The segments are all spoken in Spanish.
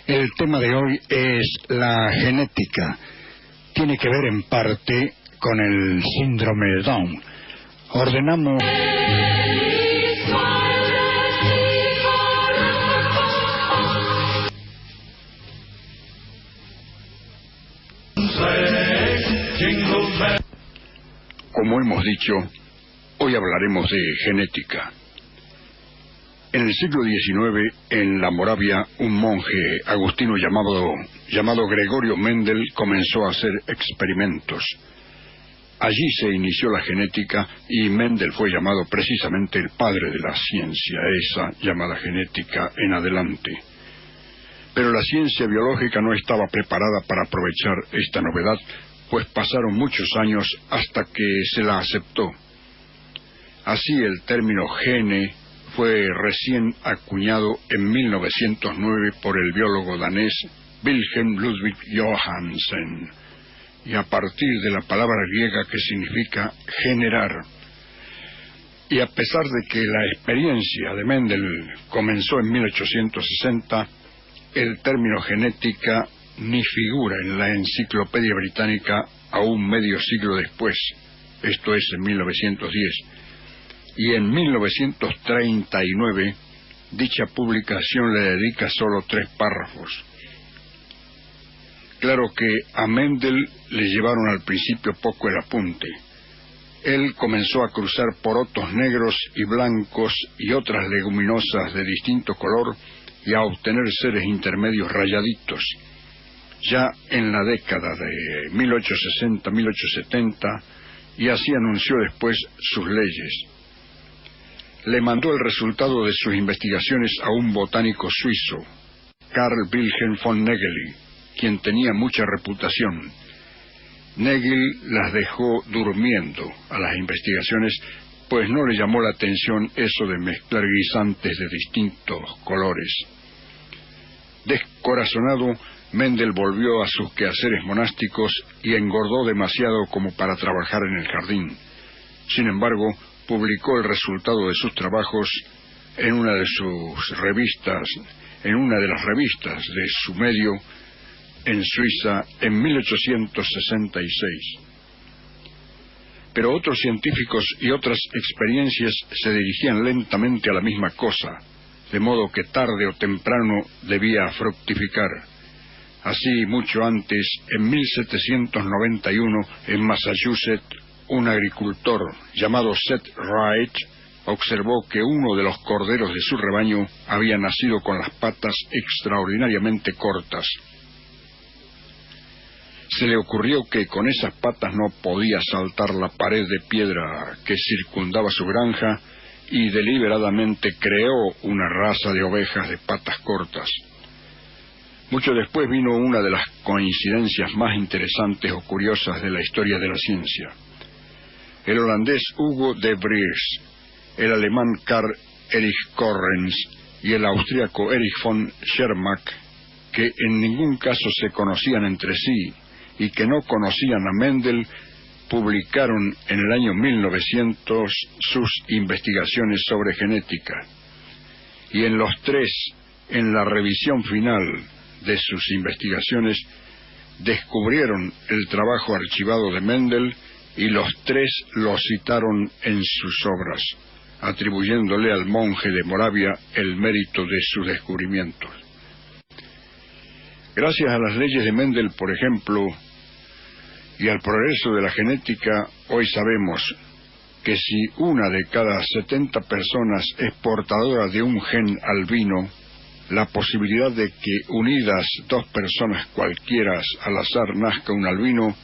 El tema de hoy es la genética. Tiene que ver en parte con el síndrome de Down. Ordenamos... Como hemos dicho, hoy hablaremos de genética. En el siglo XIX, en la Moravia, un monje agustino llamado Gregorio Mendel comenzó a hacer experimentos. Allí se inició la genética y Mendel fue llamado precisamente el padre de la ciencia, esa llamada genética en adelante. Pero la ciencia biológica no estaba preparada para aprovechar esta novedad, pues pasaron muchos años hasta que se la aceptó. Así el término gene fue recién acuñado en 1909 por el biólogo danés Wilhelm Ludwig Johansen, y a partir de la palabra griega que significa generar. Y a pesar de que la experiencia de Mendel comenzó en 1860, el término genética ni figura en la Enciclopedia Británica aún medio siglo después, esto es en 1910. Y en 1939, dicha publicación le dedica solo 3 párrafos. Claro que a Mendel le llevaron al principio poco el apunte. Él comenzó a cruzar porotos negros y blancos y otras leguminosas de distinto color y a obtener seres intermedios rayaditos. Ya en la década de 1860-1870, y así anunció después sus leyes. Le mandó el resultado de sus investigaciones a un botánico suizo, Carl Wilhelm von Nägeli, quien tenía mucha reputación. Nägeli las dejó durmiendo a las investigaciones, pues no le llamó la atención eso de mezclar guisantes de distintos colores. Descorazonado, Mendel volvió a sus quehaceres monásticos y engordó demasiado como para trabajar en el jardín. Sin embargo, publicó el resultado de sus trabajos en una de las revistas de su medio en Suiza en 1866. Pero otros científicos y otras experiencias se dirigían lentamente a la misma cosa, de modo que tarde o temprano debía fructificar. Así, mucho antes, en 1791, en Massachusetts, un agricultor llamado Seth Wright observó que uno de los corderos de su rebaño había nacido con las patas extraordinariamente cortas. Se le ocurrió que con esas patas no podía saltar la pared de piedra que circundaba su granja y deliberadamente creó una raza de ovejas de patas cortas. Mucho después vino una de las coincidencias más interesantes o curiosas de la historia de la ciencia. El holandés Hugo de Vries, el alemán Karl Erich Correns y el austríaco Erich von Schermack, que en ningún caso se conocían entre sí y que no conocían a Mendel, publicaron en el año 1900 sus investigaciones sobre genética. Y en los 3, en la revisión final de sus investigaciones, descubrieron el trabajo archivado de Mendel y los 3 lo citaron en sus obras, atribuyéndole al monje de Moravia el mérito de sus descubrimientos. Gracias a las leyes de Mendel, por ejemplo, y al progreso de la genética, hoy sabemos que si una de cada 70 personas es portadora de un gen albino, la posibilidad de que unidas 2 personas cualquiera al azar nazca un albino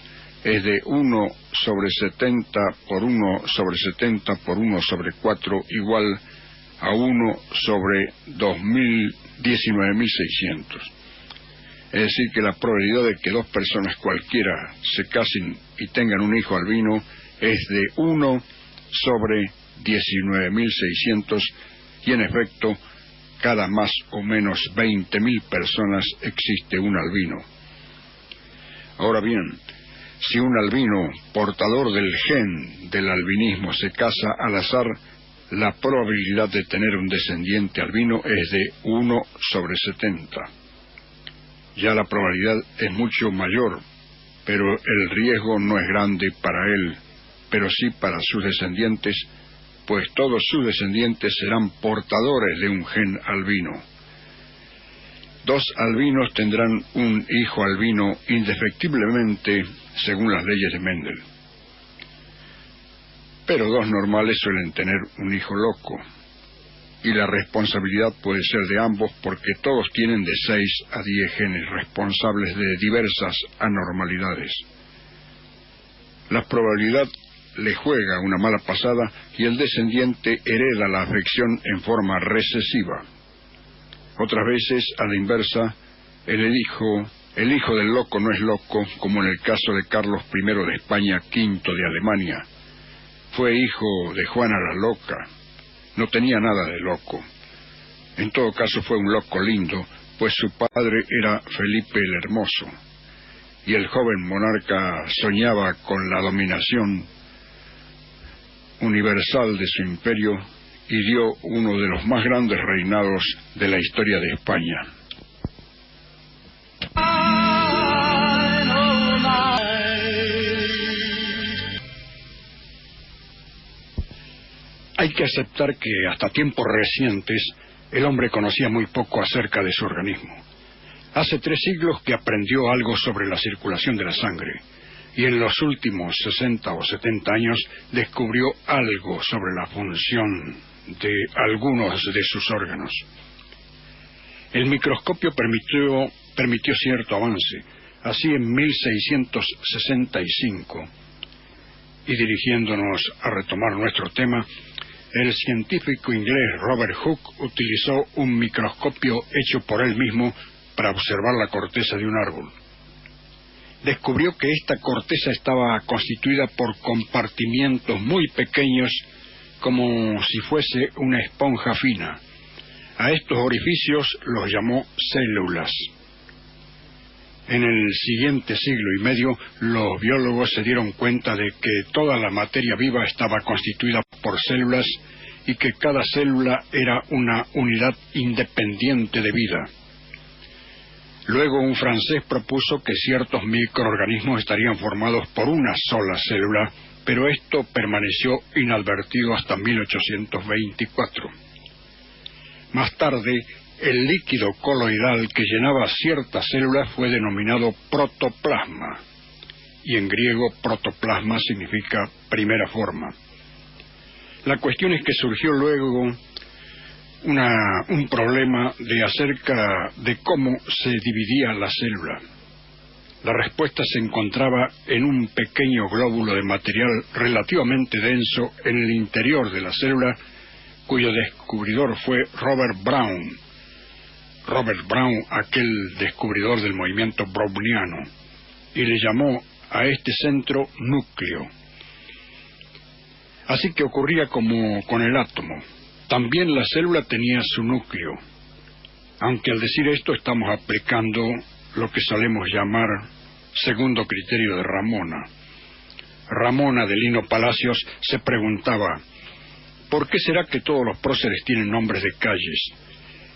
es de 1 sobre 70 por 1 sobre 70 por 1 sobre 4 igual a 1 sobre 19.600. Es decir, que la probabilidad de que 2 personas cualquiera se casen y tengan un hijo albino es de 1 sobre 19.600 y en efecto, cada más o menos 20.000 personas existe un albino. Ahora bien, si un albino portador del gen del albinismo se casa al azar, la probabilidad de tener un descendiente albino es de 1 sobre 70. ya la probabilidad es mucho mayor, pero el riesgo no es grande para él, pero sí para sus descendientes, pues todos sus descendientes serán portadores de un gen albino. 2 albinos tendrán un hijo albino indefectiblemente según las leyes de Mendel. Pero 2 normales suelen tener un hijo loco, y la responsabilidad puede ser de ambos porque todos tienen de 6 a 10 genes responsables de diversas anormalidades. La probabilidad le juega una mala pasada y el descendiente hereda la afección en forma recesiva. Otras veces, a la inversa, el hijo del loco no es loco, como en el caso de Carlos I de España, V de Alemania. Fue hijo de Juana la Loca. No tenía nada de loco. En todo caso fue un loco lindo, pues su padre era Felipe el Hermoso, y el joven monarca soñaba con la dominación universal de su imperio y dio uno de los más grandes reinados de la historia de España. Hay que aceptar que hasta tiempos recientes el hombre conocía muy poco acerca de su organismo. Hace 3 siglos que aprendió algo sobre la circulación de la sangre, y en los últimos 60 o 70 años descubrió algo sobre la función de algunos de sus órganos. El microscopio permitió cierto avance. Así en 1665, y dirigiéndonos a retomar nuestro tema, el científico inglés Robert Hooke utilizó un microscopio hecho por él mismo para observar la corteza de un árbol. Descubrió que esta corteza estaba constituida por compartimientos muy pequeños, como si fuese una esponja fina. A estos orificios los llamó células. En el siguiente siglo y medio, los biólogos se dieron cuenta de que toda la materia viva estaba constituida por células y que cada célula era una unidad independiente de vida. Luego un francés propuso que ciertos microorganismos estarían formados por una sola célula, pero esto permaneció inadvertido hasta 1824. Más tarde, el líquido coloidal que llenaba ciertas células fue denominado protoplasma, y en griego protoplasma significa primera forma. La cuestión es que surgió luego un problema acerca de cómo se dividía la célula. La respuesta se encontraba en un pequeño glóbulo de material relativamente denso en el interior de la célula, cuyo descubridor fue Robert Brown, aquel descubridor del movimiento browniano, y le llamó a este centro núcleo. Así que ocurría como con el átomo. También la célula tenía su núcleo, aunque al decir esto estamos aplicando lo que solemos llamar segundo criterio de Ramona. Ramona de Lino Palacios se preguntaba: ¿por qué será que todos los próceres tienen nombres de calles?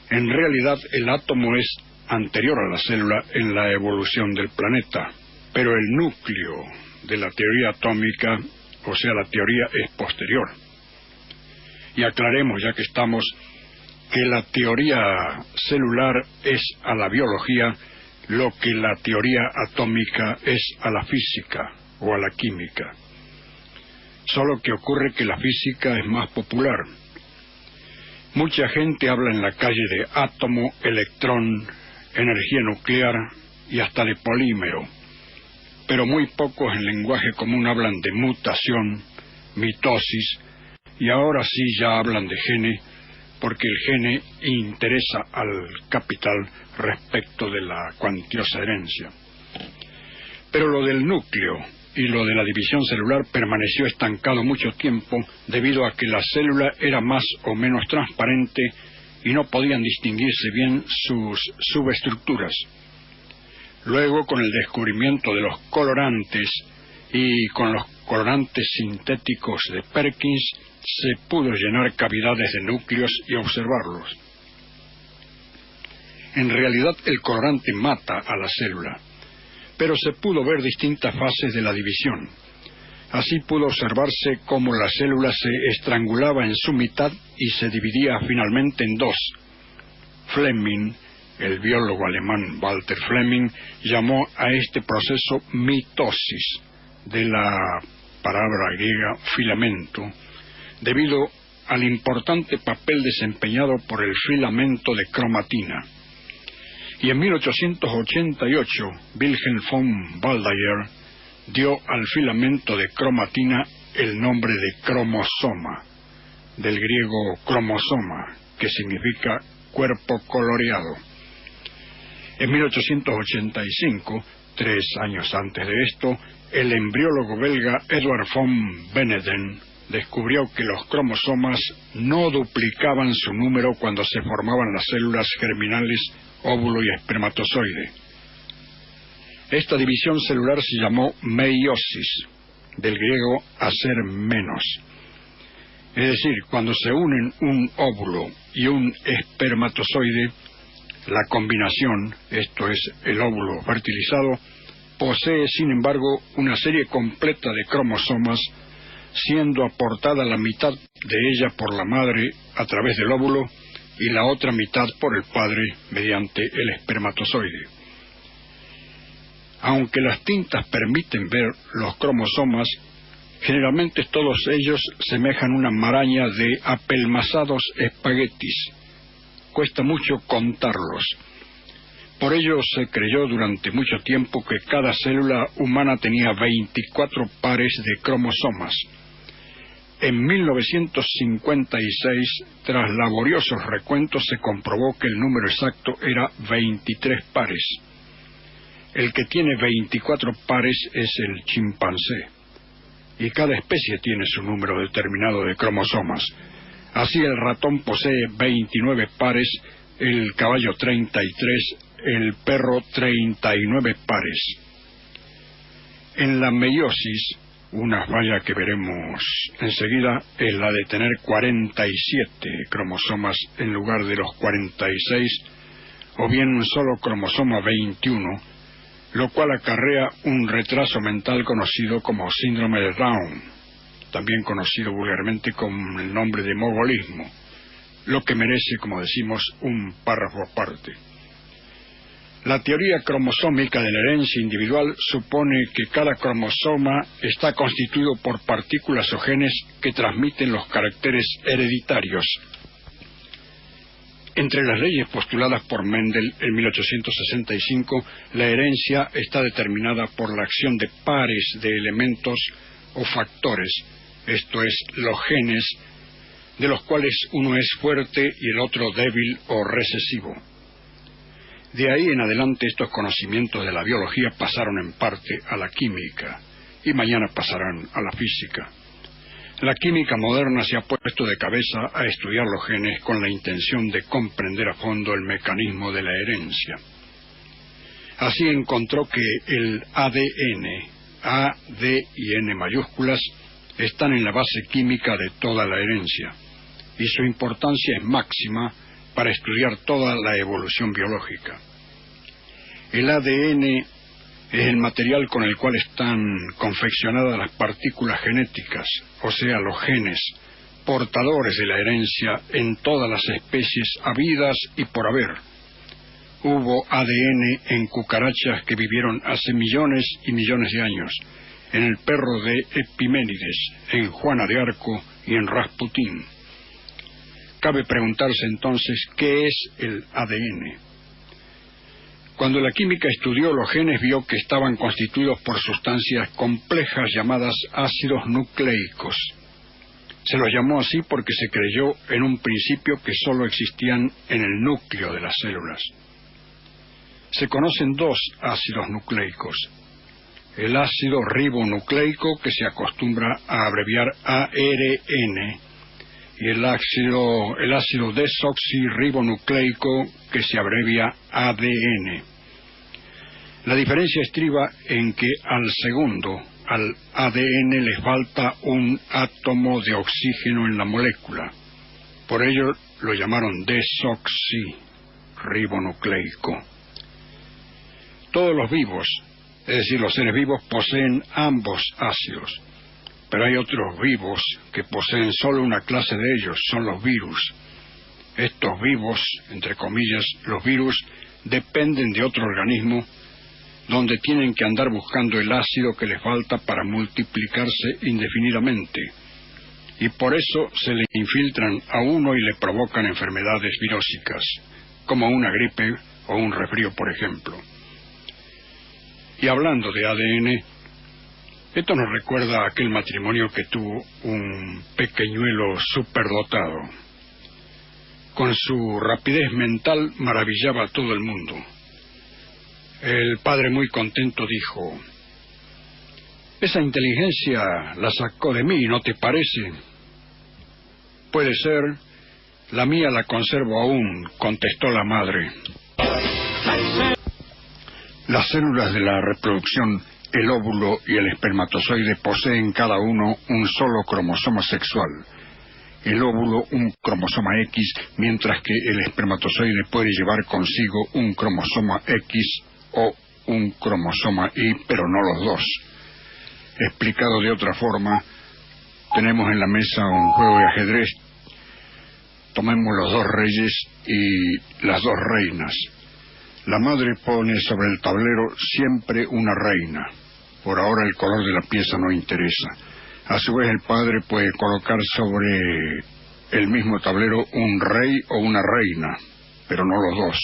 En realidad el átomo es anterior a la célula en la evolución del planeta, pero el núcleo de la teoría atómica, o sea la teoría, es posterior. Y aclaremos, ya que estamos, que la teoría celular es a la biología lo que la teoría atómica es a la física o a la química. Solo que ocurre que la física es más popular. Mucha gente habla en la calle de átomo, electrón, energía nuclear y hasta de polímero, pero muy pocos en lenguaje común hablan de mutación, mitosis, y ahora sí ya hablan de gene, porque el gene interesa al capital respecto de la cuantiosa herencia. Pero lo del núcleo y lo de la división celular permaneció estancado mucho tiempo debido a que la célula era más o menos transparente y no podían distinguirse bien sus subestructuras. Luego, con el descubrimiento de los colorantes y con los colorantes sintéticos de Perkins, se pudo llenar cavidades de núcleos y observarlos. En realidad el colorante mata a la célula, pero se pudo ver distintas fases de la división. Así pudo observarse cómo la célula se estrangulaba en su mitad y se dividía finalmente en dos. Fleming, el biólogo alemán Walter Fleming, llamó a este proceso mitosis, de la palabra griega filamento, debido al importante papel desempeñado por el filamento de cromatina. Y en 1888, Wilhelm von Waldeyer dio al filamento de cromatina el nombre de cromosoma, del griego cromosoma, que significa cuerpo coloreado. En 1885, 3 años antes de esto, el embriólogo belga Edward von Beneden descubrió que los cromosomas no duplicaban su número cuando se formaban las células germinales, óvulo y espermatozoide. Esta división celular se llamó meiosis, del griego hacer menos. Es decir, cuando se unen un óvulo y un espermatozoide, la combinación, esto es, el óvulo fertilizado, posee, sin embargo, una serie completa de cromosomas, siendo aportada la mitad de ella por la madre a través del óvulo y la otra mitad por el padre mediante el espermatozoide. Aunque las tintas permiten ver los cromosomas, generalmente todos ellos semejan una maraña de apelmazados espaguetis. Cuesta mucho contarlos. Por ello se creyó durante mucho tiempo que cada célula humana tenía 24 pares de cromosomas. En 1956, tras laboriosos recuentos, se comprobó que el número exacto era 23 pares. El que tiene 24 pares es el chimpancé, y cada especie tiene su número determinado de cromosomas. Así el ratón posee 29 pares, el caballo 33, el perro 39 pares. En la meiosis, una falla que veremos enseguida es la de tener 47 cromosomas en lugar de los 46, o bien un solo cromosoma 21, lo cual acarrea un retraso mental conocido como síndrome de Down, también conocido vulgarmente con el nombre de mogolismo, lo que merece, como decimos, un párrafo aparte. La teoría cromosómica de la herencia individual supone que cada cromosoma está constituido por partículas o genes que transmiten los caracteres hereditarios. Entre las leyes postuladas por Mendel en 1865, la herencia está determinada por la acción de pares de elementos o factores, esto es, los genes, de los cuales uno es fuerte y el otro débil o recesivo. De ahí en adelante estos conocimientos de la biología pasaron en parte a la química y mañana pasarán a la física. La química moderna se ha puesto de cabeza a estudiar los genes con la intención de comprender a fondo el mecanismo de la herencia. Así encontró que el ADN, A, D y N mayúsculas, están en la base química de toda la herencia, y su importancia es máxima para estudiar toda la evolución biológica. El ADN es el material con el cual están confeccionadas las partículas genéticas, o sea, los genes, portadores de la herencia en todas las especies habidas y por haber. Hubo ADN en cucarachas que vivieron hace millones y millones de años, en el perro de Epiménides, en Juana de Arco y en Rasputín. Cabe preguntarse entonces, ¿qué es el ADN? Cuando la química estudió los genes, vio que estaban constituidos por sustancias complejas llamadas ácidos nucleicos. Se los llamó así porque se creyó en un principio que sólo existían en el núcleo de las células. Se conocen dos ácidos nucleicos: el ácido ribonucleico, que se acostumbra a abreviar ARN, y el ácido desoxirribonucleico, que se abrevia ADN. La diferencia estriba en que al segundo, al ADN, le falta un átomo de oxígeno en la molécula. Por ello lo llamaron desoxi. ribonucleico. Todos los vivos, es decir, los seres vivos, poseen ambos ácidos, pero hay otros vivos que poseen solo una clase de ellos, son los virus. Estos vivos, entre comillas, los virus, dependen de otro organismo donde tienen que andar buscando el ácido que les falta para multiplicarse indefinidamente, y por eso se le infiltran a uno y le provocan enfermedades virósicas, como una gripe o un resfrío, por ejemplo. Y hablando de ADN, esto nos recuerda a aquel matrimonio que tuvo un pequeñuelo superdotado. Con su rapidez mental maravillaba a todo el mundo. El padre, muy contento, dijo: «Esa inteligencia la sacó de mí, ¿no te parece?» «Puede ser, la mía la conservo aún», contestó la madre. Las células de la reproducción, el óvulo y el espermatozoide, poseen cada uno un solo cromosoma sexual. El óvulo un cromosoma X, mientras que el espermatozoide puede llevar consigo un cromosoma X o un cromosoma Y, pero no los dos. Explicado de otra forma, tenemos en la mesa un juego de ajedrez. Tomemos los dos reyes y las dos reinas. La madre pone sobre el tablero siempre una reina. Por ahora el color de la pieza no interesa. A su vez el padre puede colocar sobre el mismo tablero un rey o una reina, pero no los dos.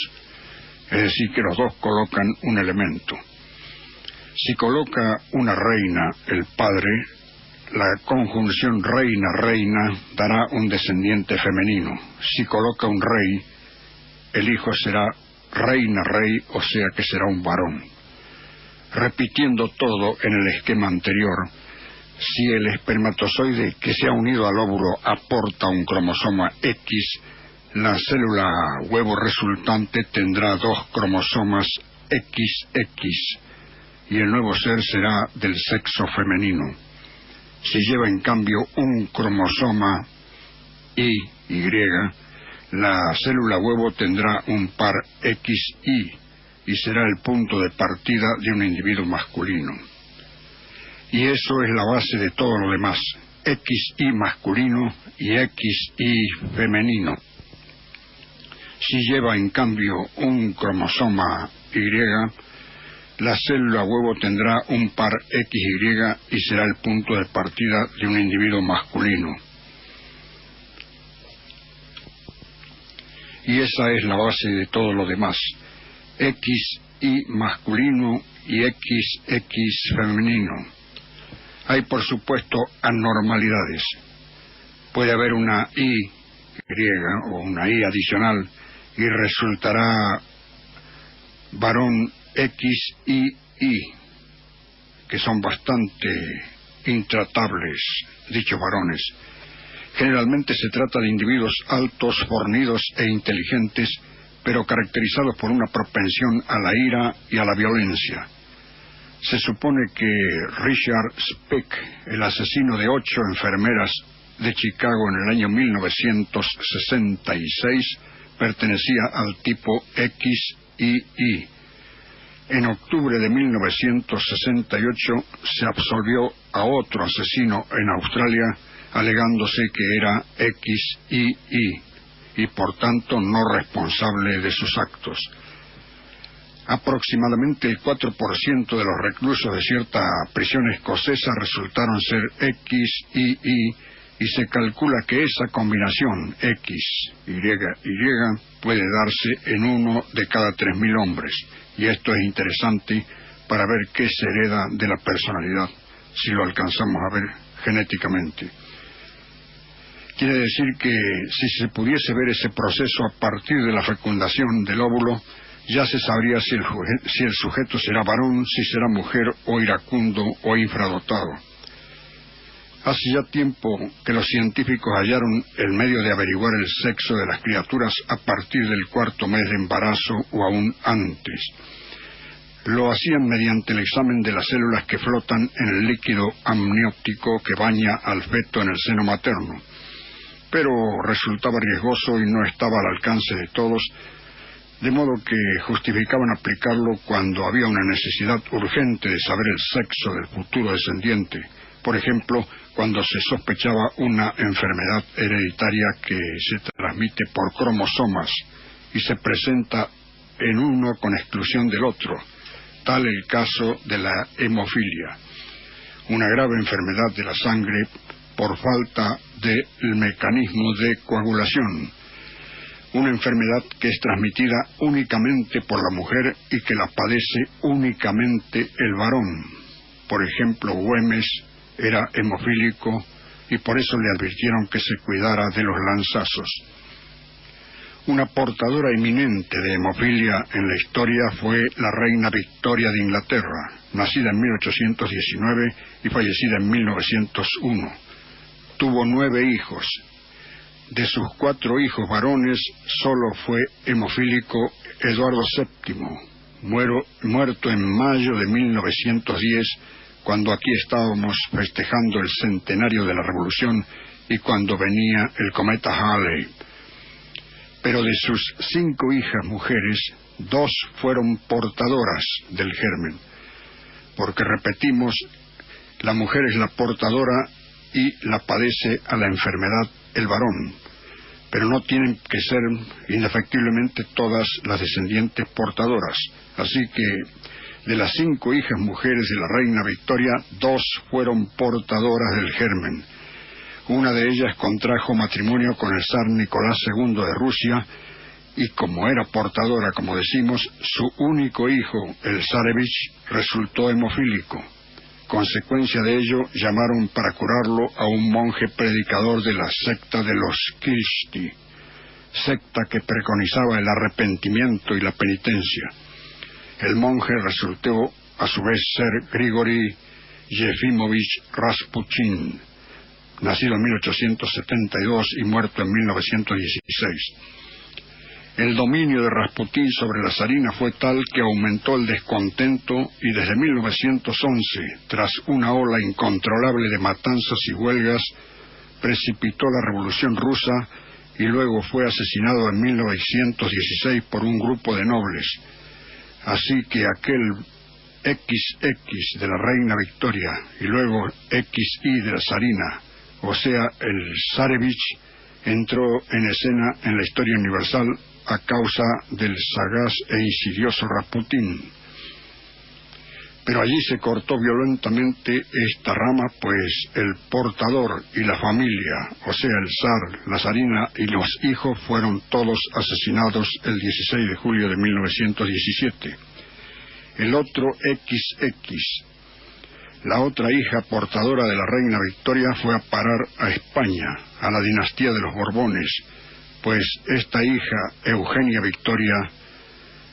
Es decir, que los dos colocan un elemento. Si coloca una reina el padre, la conjunción reina-reina dará un descendiente femenino. Si coloca un rey, el hijo será reina-rey, o sea que será un varón. Repitiendo todo en el esquema anterior, si el espermatozoide que se ha unido al óvulo aporta un cromosoma X, la célula huevo resultante tendrá dos cromosomas XX, y el nuevo ser será del sexo femenino. Si lleva en cambio un cromosoma Y, la célula huevo tendrá un par XY y será el punto de partida de un individuo masculino. Y eso es la base de todo lo demás: XY masculino y XY femenino. Si lleva en cambio un cromosoma Y, la célula huevo tendrá un par XY y será el punto de partida de un individuo masculino. Y esa es la base de todo lo demás: XY masculino y XX femenino. Hay, por supuesto, anormalidades. Puede haber una Y o una Y adicional y resultará varón XY, que son bastante intratables dichos varones. Generalmente se trata de individuos altos, fornidos e inteligentes, pero caracterizados por una propensión a la ira y a la violencia. Se supone que Richard Speck, el asesino de 8 enfermeras de Chicago en el año 1966, pertenecía al tipo XY. En octubre de 1968 se absolvió a otro asesino en Australia, alegándose que era XY y por tanto no responsable de sus actos. Aproximadamente el 4% de los reclusos de cierta prisión escocesa resultaron ser XY, y se calcula que esa combinación XY puede darse en 1 de cada 3.000 hombres, y esto es interesante para ver qué se hereda de la personalidad, si lo alcanzamos a ver genéticamente. Quiere decir que si se pudiese ver ese proceso a partir de la fecundación del óvulo, ya se sabría si el sujeto será varón, si será mujer o iracundo o infradotado. Hace ya tiempo que los científicos hallaron el medio de averiguar el sexo de las criaturas a partir del 4º mes de embarazo o aún antes. Lo hacían mediante el examen de las células que flotan en el líquido amniótico que baña al feto en el seno materno. Pero resultaba riesgoso y no estaba al alcance de todos, de modo que justificaban aplicarlo cuando había una necesidad urgente de saber el sexo del futuro descendiente. Por ejemplo, cuando se sospechaba una enfermedad hereditaria que se transmite por cromosomas y se presenta en uno con exclusión del otro, tal el caso de la hemofilia, una grave enfermedad de la sangre por falta del mecanismo de coagulación, una enfermedad que es transmitida únicamente por la mujer y que la padece únicamente el varón. Por ejemplo, Güemes era hemofílico y por eso le advirtieron que se cuidara de los lanzazos. Una portadora eminente de hemofilia en la historia fue la reina Victoria de Inglaterra, nacida en 1819 y fallecida en 1901. Tuvo 9 hijos. De sus 4 hijos varones, solo fue hemofílico Eduardo VII, muerto en mayo de 1910, cuando aquí estábamos festejando el centenario de la Revolución y cuando venía el cometa Halley. Pero de sus 5 hijas mujeres, 2 fueron portadoras del germen, porque repetimos, la mujer es la portadora y la padece a la enfermedad el varón, pero no tienen que ser indefectiblemente todas las descendientes portadoras. Así que de las 5 hijas mujeres de la reina Victoria, 2 fueron portadoras del germen. Una de ellas contrajo matrimonio con el zar Nicolás II de Rusia y como era portadora, como decimos, su único hijo, el zarevich, resultó hemofílico. Consecuencia de ello, llamaron para curarlo a un monje predicador de la secta de los Kishti, secta que preconizaba el arrepentimiento y la penitencia. El monje resultó a su vez ser Grigori Yefimovich Rasputin, nacido en 1872 y muerto en 1916. El dominio de Rasputín sobre la zarina fue tal que aumentó el descontento y desde 1911, tras una ola incontrolable de matanzas y huelgas, precipitó la Revolución Rusa y luego fue asesinado en 1916 por un grupo de nobles. Así que aquel XX de la reina Victoria y luego XI de la zarina, o sea, el zarevich, entró en escena en la historia universal a causa del sagaz e insidioso Rasputín. Pero allí se cortó violentamente esta rama, pues el portador y la familia, o sea, el zar, la zarina y los hijos fueron todos asesinados el 16 de julio de 1917. El otro XX, la otra hija portadora de la reina Victoria, fue a parar a España, a la dinastía de los Borbones, pues esta hija, Eugenia Victoria,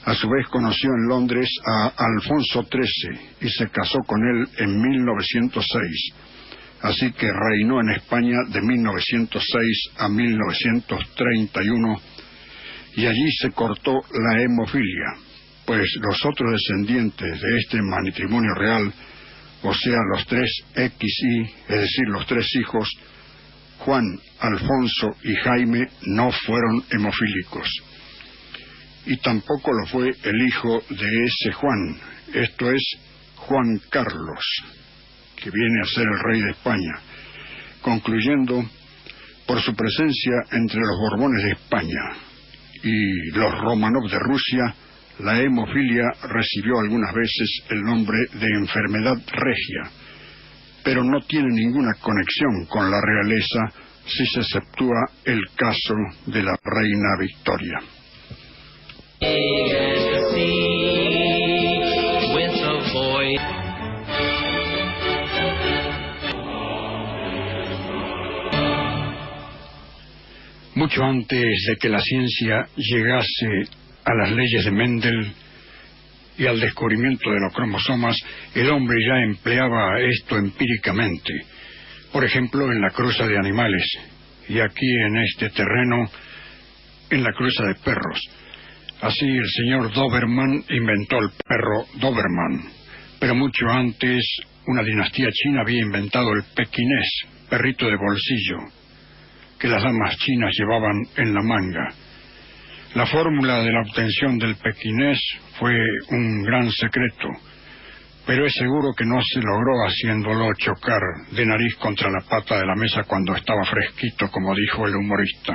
a su vez conoció en Londres a Alfonso XIII y se casó con él en 1906. Así que reinó en España de 1906 a 1931 y allí se cortó la hemofilia, pues los otros descendientes de este matrimonio real, o sea, los 3 XI, es decir, los 3 hijos, Juan, Alfonso y Jaime, no fueron hemofílicos. Y tampoco lo fue el hijo de ese Juan, esto es, Juan Carlos, que viene a ser el rey de España, concluyendo, por su presencia entre los Borbones de España y los Romanov de Rusia, la hemofilia recibió algunas veces el nombre de enfermedad regia, pero no tiene ninguna conexión con la realeza si se exceptúa el caso de la reina Victoria. Mucho antes de que la ciencia llegase a las leyes de Mendel y al descubrimiento de los cromosomas, el hombre ya empleaba esto empíricamente, por ejemplo en la cruza de animales, y aquí en este terreno, en la cruza de perros. Así el señor Doberman inventó el perro Doberman, pero mucho antes una dinastía china había inventado el pequinés, perrito de bolsillo, que las damas chinas llevaban en la manga. La fórmula de la obtención del pequinés fue un gran secreto, pero es seguro que no se logró haciéndolo chocar de nariz contra la pata de la mesa cuando estaba fresquito, como dijo el humorista.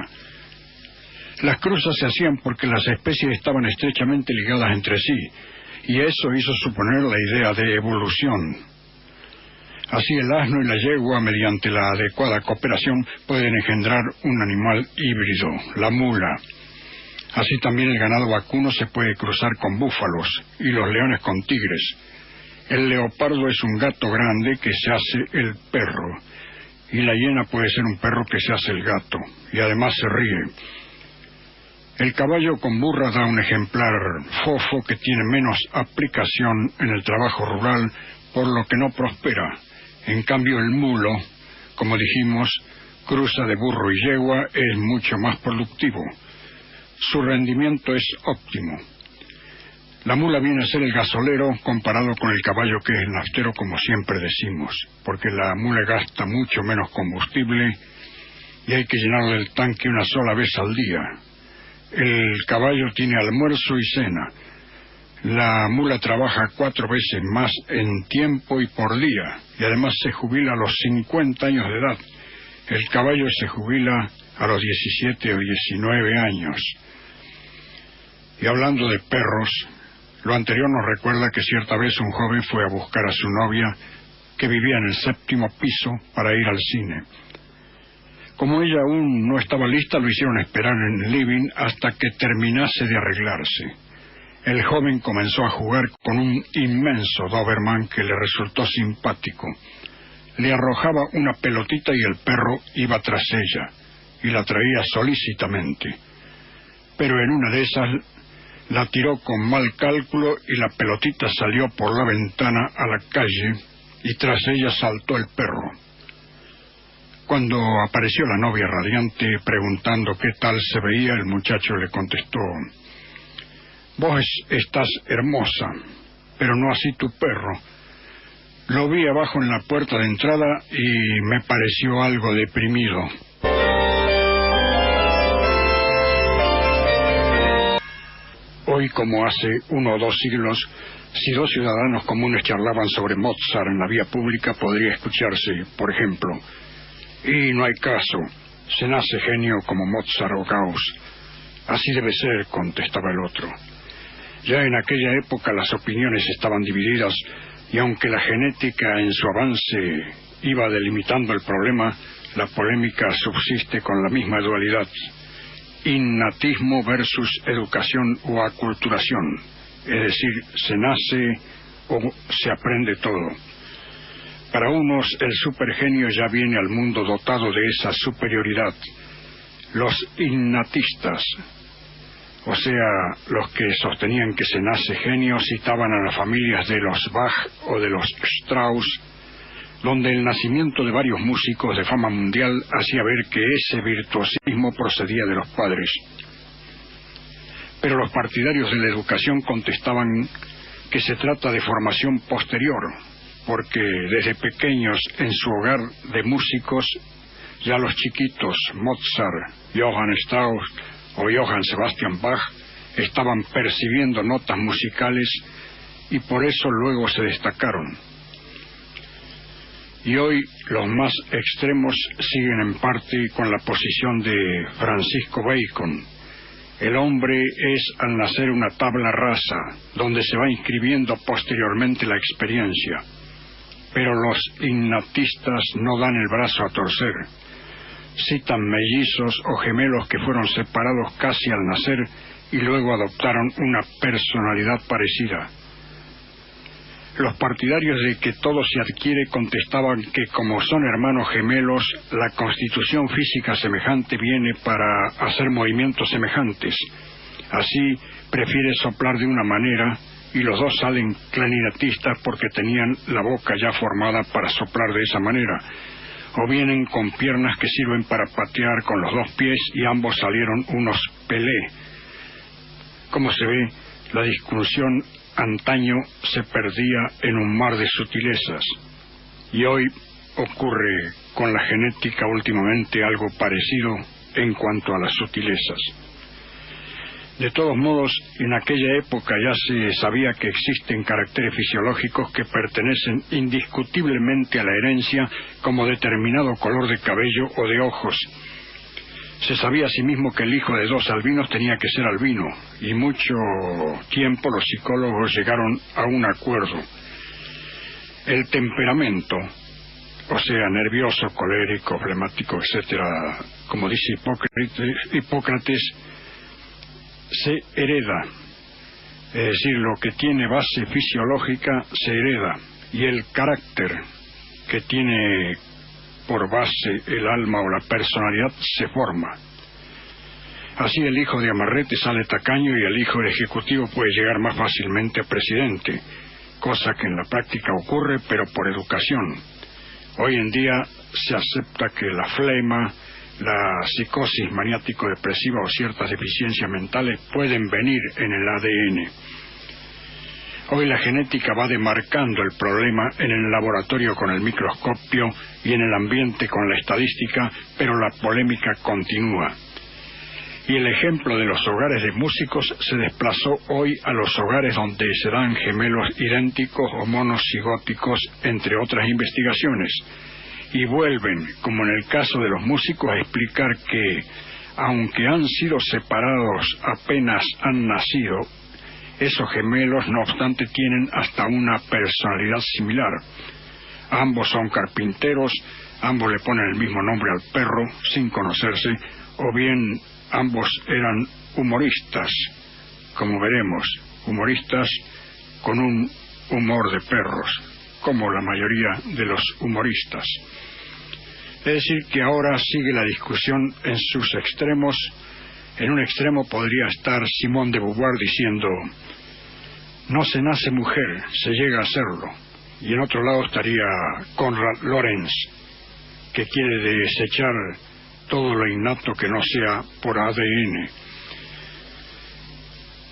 Las cruzas se hacían porque las especies estaban estrechamente ligadas entre sí, y eso hizo suponer la idea de evolución. Así el asno y la yegua, mediante la adecuada cooperación, pueden engendrar un animal híbrido, la mula. Así también el ganado vacuno se puede cruzar con búfalos y los leones con tigres. El leopardo es un gato grande que se hace el perro, y la hiena puede ser un perro que se hace el gato, y además se ríe. El caballo con burra da un ejemplar fofo que tiene menos aplicación en el trabajo rural, por lo que no prospera. En cambio el mulo, como dijimos, cruza de burro y yegua, es mucho más productivo. Su rendimiento es óptimo. La mula viene a ser el gasolero comparado con el caballo, que es el naftero, como siempre decimos, porque la mula gasta mucho menos combustible y hay que llenarle el tanque una sola vez al día. El caballo tiene almuerzo y cena. La mula trabaja 4 veces más en tiempo y por día, y además se jubila a los 50 años de edad. El caballo se jubila a los 17 o 19 años. Y hablando de perros, lo anterior nos recuerda que cierta vez un joven fue a buscar a su novia, que vivía en el 7º piso, para ir al cine. Como ella aún no estaba lista, lo hicieron esperar en el living hasta que terminase de arreglarse. El joven comenzó a jugar con un inmenso Doberman que le resultó simpático. Le arrojaba una pelotita y el perro iba tras ella, y la traía solícitamente. Pero en una de esas la tiró con mal cálculo y la pelotita salió por la ventana a la calle, y tras ella saltó el perro. Cuando apareció la novia radiante preguntando qué tal se veía, el muchacho le contestó: «Vos estás hermosa, pero no así tu perro. Lo vi abajo en la puerta de entrada y me pareció algo deprimido». Hoy, como hace 1 o 2 siglos, si 2 ciudadanos comunes charlaban sobre Mozart en la vía pública, podría escucharse, por ejemplo: «Y no hay caso, se nace genio como Mozart o Gauss». «Así debe ser», contestaba el otro. Ya en aquella época las opiniones estaban divididas, y aunque la genética en su avance iba delimitando el problema, la polémica subsiste con la misma dualidad: innatismo versus educación o aculturación, es decir, se nace o se aprende todo. Para unos el supergenio ya viene al mundo dotado de esa superioridad. Los innatistas, o sea, los que sostenían que se nace genio, citaban a las familias de los Bach o de los Strauss, donde el nacimiento de varios músicos de fama mundial hacía ver que ese virtuosismo procedía de los padres. Pero los partidarios de la educación contestaban que se trata de formación posterior, porque desde pequeños en su hogar de músicos, ya los chiquitos Mozart, Johann Strauss o Johann Sebastian Bach estaban percibiendo notas musicales y por eso luego se destacaron. Y hoy los más extremos siguen en parte con la posición de Francisco Bacon. El hombre es al nacer una tabla rasa, donde se va inscribiendo posteriormente la experiencia. Pero los innatistas no dan el brazo a torcer. Citan mellizos o gemelos que fueron separados casi al nacer y luego adoptaron una personalidad parecida. Los partidarios de que todo se adquiere contestaban que como son hermanos gemelos, la constitución física semejante viene para hacer movimientos semejantes. Así prefiere soplar de una manera y los dos salen clarinetistas porque tenían la boca ya formada para soplar de esa manera. O vienen con piernas que sirven para patear con los 2 pies y ambos salieron unos Pelé. Como se ve, la discusión antaño se perdía en un mar de sutilezas, y hoy ocurre con la genética últimamente algo parecido en cuanto a las sutilezas. De todos modos, en aquella época ya se sabía que existen caracteres fisiológicos que pertenecen indiscutiblemente a la herencia, como determinado color de cabello o de ojos. Se sabía asimismo que el hijo de dos albinos tenía que ser albino, y mucho tiempo los psicólogos llegaron a un acuerdo. El temperamento, o sea, nervioso, colérico, flemático, etcétera, como dice Hipócrates, se hereda. Es decir, lo que tiene base fisiológica se hereda, y el carácter que tiene por base el alma o la personalidad se forma. Así el hijo de amarrete sale tacaño y el hijo del ejecutivo puede llegar más fácilmente a presidente, cosa que en la práctica ocurre, pero por educación. Hoy en día se acepta que la flema, la psicosis maniático-depresiva o ciertas deficiencias mentales pueden venir en el ADN. Hoy la genética va demarcando el problema en el laboratorio con el microscopio y en el ambiente con la estadística, pero la polémica continúa. Y el ejemplo de los hogares de músicos se desplazó hoy a los hogares donde se dan gemelos idénticos o monocigóticos, entre otras investigaciones. Y vuelven, como en el caso de los músicos, a explicar que, aunque han sido separados apenas han nacido, esos gemelos, no obstante, tienen hasta una personalidad similar. Ambos son carpinteros, ambos le ponen el mismo nombre al perro, sin conocerse, o bien ambos eran humoristas, como veremos, humoristas con un humor de perros, como la mayoría de los humoristas. Es decir, que ahora sigue la discusión en sus extremos. En un extremo podría estar Simone de Beauvoir diciendo: no se nace mujer, se llega a serlo. Y en otro lado estaría Konrad Lorenz, que quiere desechar todo lo innato que no sea por ADN.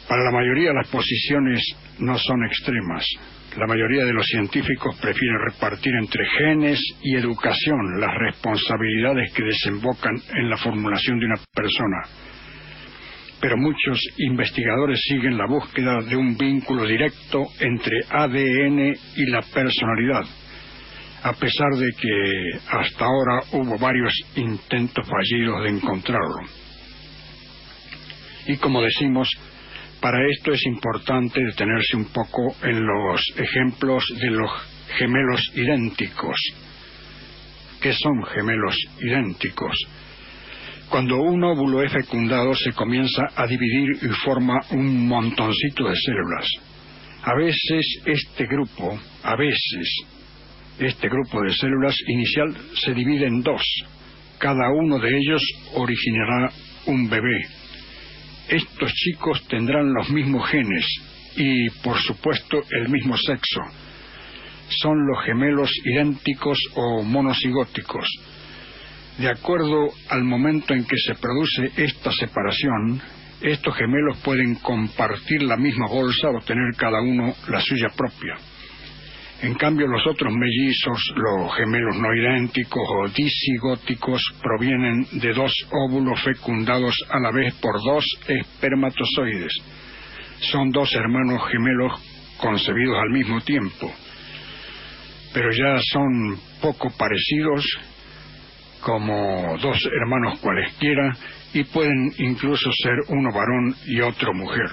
Para la mayoría las posiciones no son extremas. La mayoría de los científicos prefieren repartir entre genes y educación las responsabilidades que desembocan en la formulación de una persona. Pero muchos investigadores siguen la búsqueda de un vínculo directo entre ADN y la personalidad, a pesar de que hasta ahora hubo varios intentos fallidos de encontrarlo. Y como decimos, para esto es importante detenerse un poco en los ejemplos de los gemelos idénticos. ¿Qué son gemelos idénticos? Cuando un óvulo es fecundado se comienza a dividir y forma un montoncito de células. A veces este grupo de células inicial se divide en dos. Cada uno de ellos originará un bebé. Estos chicos tendrán los mismos genes y, por supuesto, el mismo sexo. Son los gemelos idénticos o monocigóticos. De acuerdo al momento en que se produce esta separación, estos gemelos pueden compartir la misma bolsa o tener cada uno la suya propia. En cambio, los otros mellizos, los gemelos no idénticos o disigóticos, provienen de dos óvulos fecundados a la vez por dos espermatozoides. Son dos hermanos gemelos concebidos al mismo tiempo, pero ya son poco parecidos, como dos hermanos cualesquiera, y pueden incluso ser uno varón y otro mujer.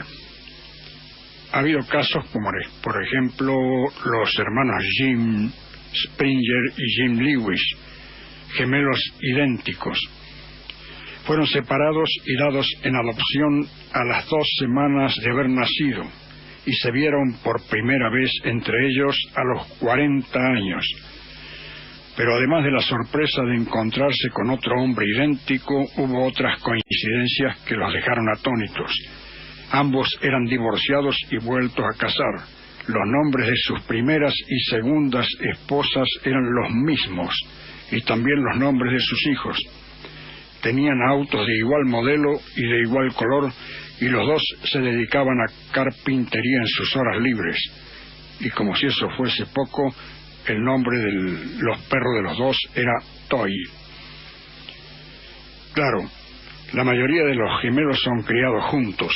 Ha habido casos como, por ejemplo, los hermanos Jim Springer y Jim Lewis, gemelos idénticos. Fueron separados y dados en adopción a las 2 semanas de haber nacido, y se vieron por primera vez entre ellos a los 40 años. Pero además de la sorpresa de encontrarse con otro hombre idéntico, hubo otras coincidencias que los dejaron atónitos. Ambos eran divorciados y vueltos a casar. Los nombres de sus primeras y segundas esposas eran los mismos, y también los nombres de sus hijos. Tenían autos de igual modelo y de igual color, y los dos se dedicaban a carpintería en sus horas libres. Y como si eso fuese poco, el nombre de los perros de los dos era Toy. Claro, la mayoría de los gemelos son criados juntos,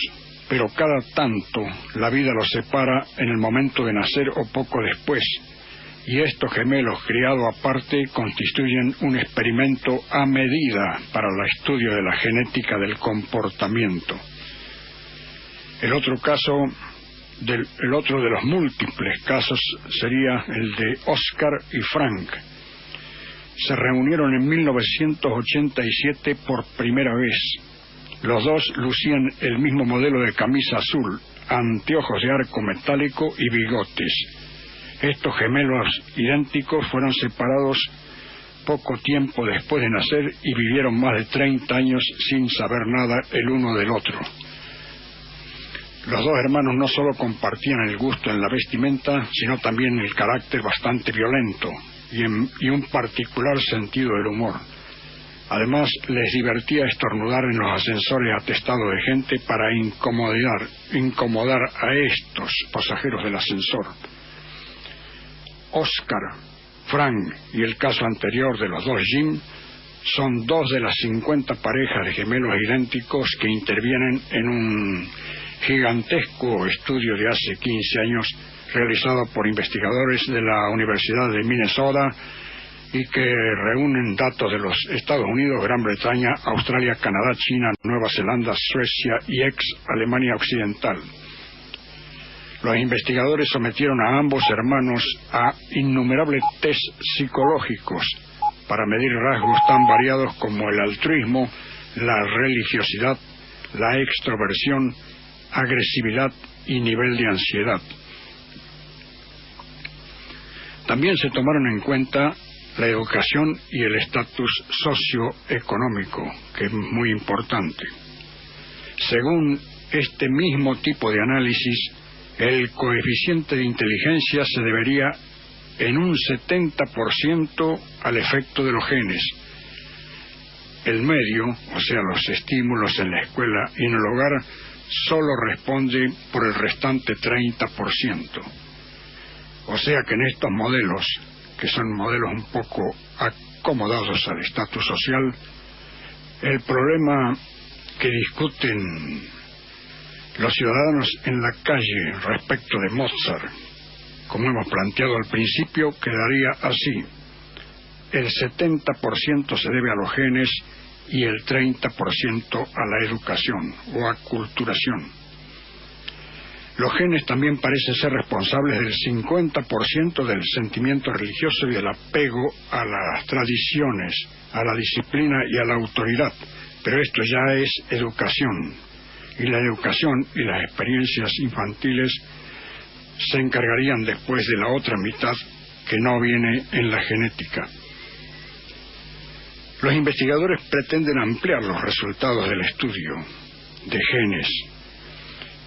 pero cada tanto la vida los separa en el momento de nacer o poco después, y estos gemelos criados aparte constituyen un experimento a medida para el estudio de la genética del comportamiento. El otro de los múltiples casos sería el de Oscar y Frank. Se reunieron en 1987 por primera vez. Los dos lucían el mismo modelo de camisa azul, anteojos de arco metálico y bigotes. Estos gemelos idénticos fueron separados poco tiempo después de nacer y vivieron más de 30 años sin saber nada el uno del otro. Los dos hermanos no solo compartían el gusto en la vestimenta, sino también el carácter bastante violento y un particular sentido del humor. Además, les divertía estornudar en los ascensores atestados de gente para incomodar a estos pasajeros del ascensor. Oscar, Frank y el caso anterior de los dos Jim son dos de las 50 parejas de gemelos idénticos que intervienen en un gigantesco estudio de hace 15 años realizado por investigadores de la Universidad de Minnesota y que reúnen datos de los Estados Unidos, Gran Bretaña, Australia, Canadá, China, Nueva Zelanda, Suecia y ex-Alemania Occidental. Los investigadores sometieron a ambos hermanos a innumerables test psicológicos para medir rasgos tan variados como el altruismo, la religiosidad, la extroversión, agresividad y nivel de ansiedad. También se tomaron en cuenta la educación y el estatus socioeconómico, que es muy importante. Según este mismo tipo de análisis, el coeficiente de inteligencia se debería en un 70% al efecto de los genes. El medio, o sea, los estímulos en la escuela y en el hogar, solo responde por el restante 30%. O sea que en estos modelos, que son modelos un poco acomodados al estatus social, el problema que discuten los ciudadanos en la calle respecto de Mozart, como hemos planteado al principio, quedaría así: el 70% se debe a los genes y el 30% a la educación o aculturación. Los genes también parecen ser responsables del 50% del sentimiento religioso y del apego a las tradiciones, a la disciplina y a la autoridad, pero esto ya es educación, y la educación y las experiencias infantiles se encargarían después de la otra mitad que no viene en la genética. Los investigadores pretenden ampliar los resultados del estudio de genes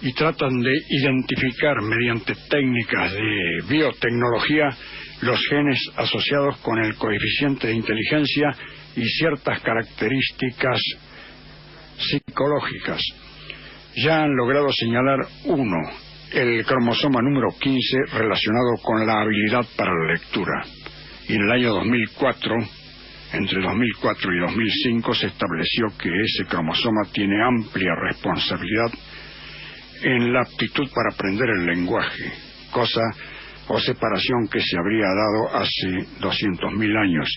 y tratan de identificar mediante técnicas de biotecnología los genes asociados con el coeficiente de inteligencia y ciertas características psicológicas. Ya han logrado señalar uno, el cromosoma número 15, relacionado con la habilidad para la lectura. Y en el año 2004, entre 2004 y 2005, se estableció que ese cromosoma tiene amplia responsabilidad en la aptitud para aprender el lenguaje, cosa o separación que se habría dado hace 200.000 años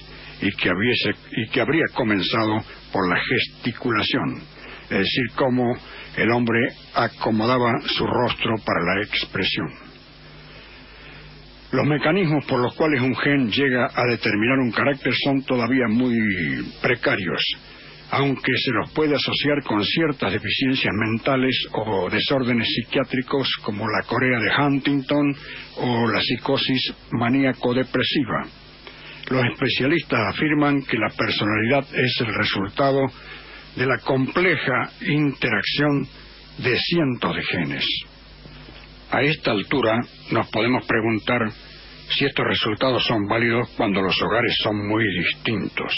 y que habría comenzado por la gesticulación, es decir, cómo el hombre acomodaba su rostro para la expresión. Los mecanismos por los cuales un gen llega a determinar un carácter son todavía muy precarios, aunque se los puede asociar con ciertas deficiencias mentales o desórdenes psiquiátricos como la corea de Huntington o la psicosis maníaco-depresiva. Los especialistas afirman que la personalidad es el resultado de la compleja interacción de cientos de genes. A esta altura nos podemos preguntar si estos resultados son válidos cuando los hogares son muy distintos.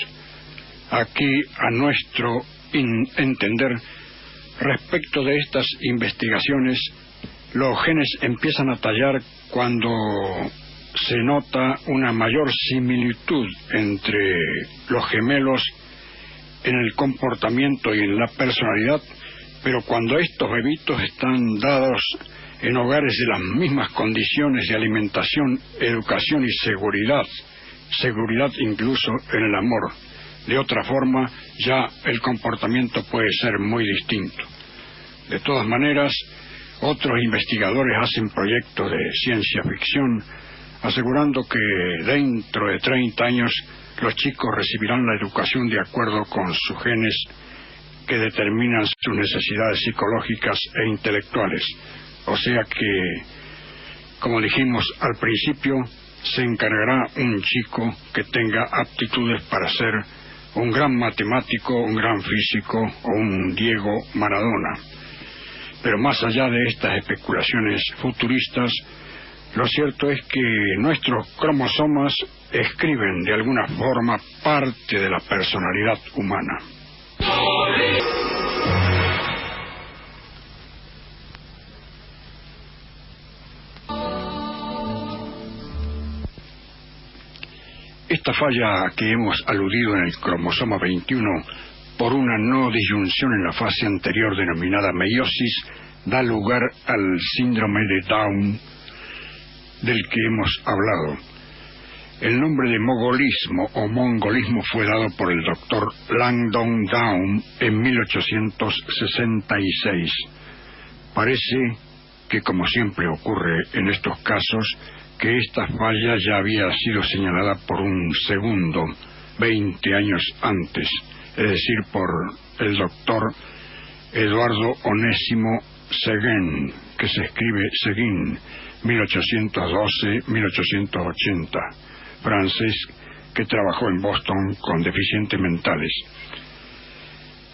Aquí, a nuestro entender, respecto de estas investigaciones, los genes empiezan a tallar cuando se nota una mayor similitud entre los gemelos en el comportamiento y en la personalidad Pero cuando estos bebitos están dados en hogares de las mismas condiciones de alimentación, educación y seguridad incluso en el amor, de otra forma ya el comportamiento puede ser muy distinto. De todas maneras, otros investigadores hacen proyectos de ciencia ficción asegurando que dentro de 30 años los chicos recibirán la educación de acuerdo con sus genes que determinan sus necesidades psicológicas e intelectuales. O sea que, como dijimos al principio, se encargará un chico que tenga aptitudes para ser un gran matemático, un gran físico o un Diego Maradona. Pero más allá de estas especulaciones futuristas, lo cierto es que nuestros cromosomas escriben de alguna forma parte de la personalidad humana. Esta falla que hemos aludido en el cromosoma 21 por una no disyunción en la fase anterior denominada meiosis da lugar al síndrome de Down del que hemos hablado. El nombre de mogolismo o mongolismo fue dado por el doctor Langdon Down en 1866. Parece que, como siempre ocurre en estos casos, que esta falla ya había sido señalada por un segundo 20 años antes, es decir, por el doctor Eduardo Onésimo Seguin, que se escribe Seguin, 1812-1880, francés que trabajó en Boston con deficientes mentales.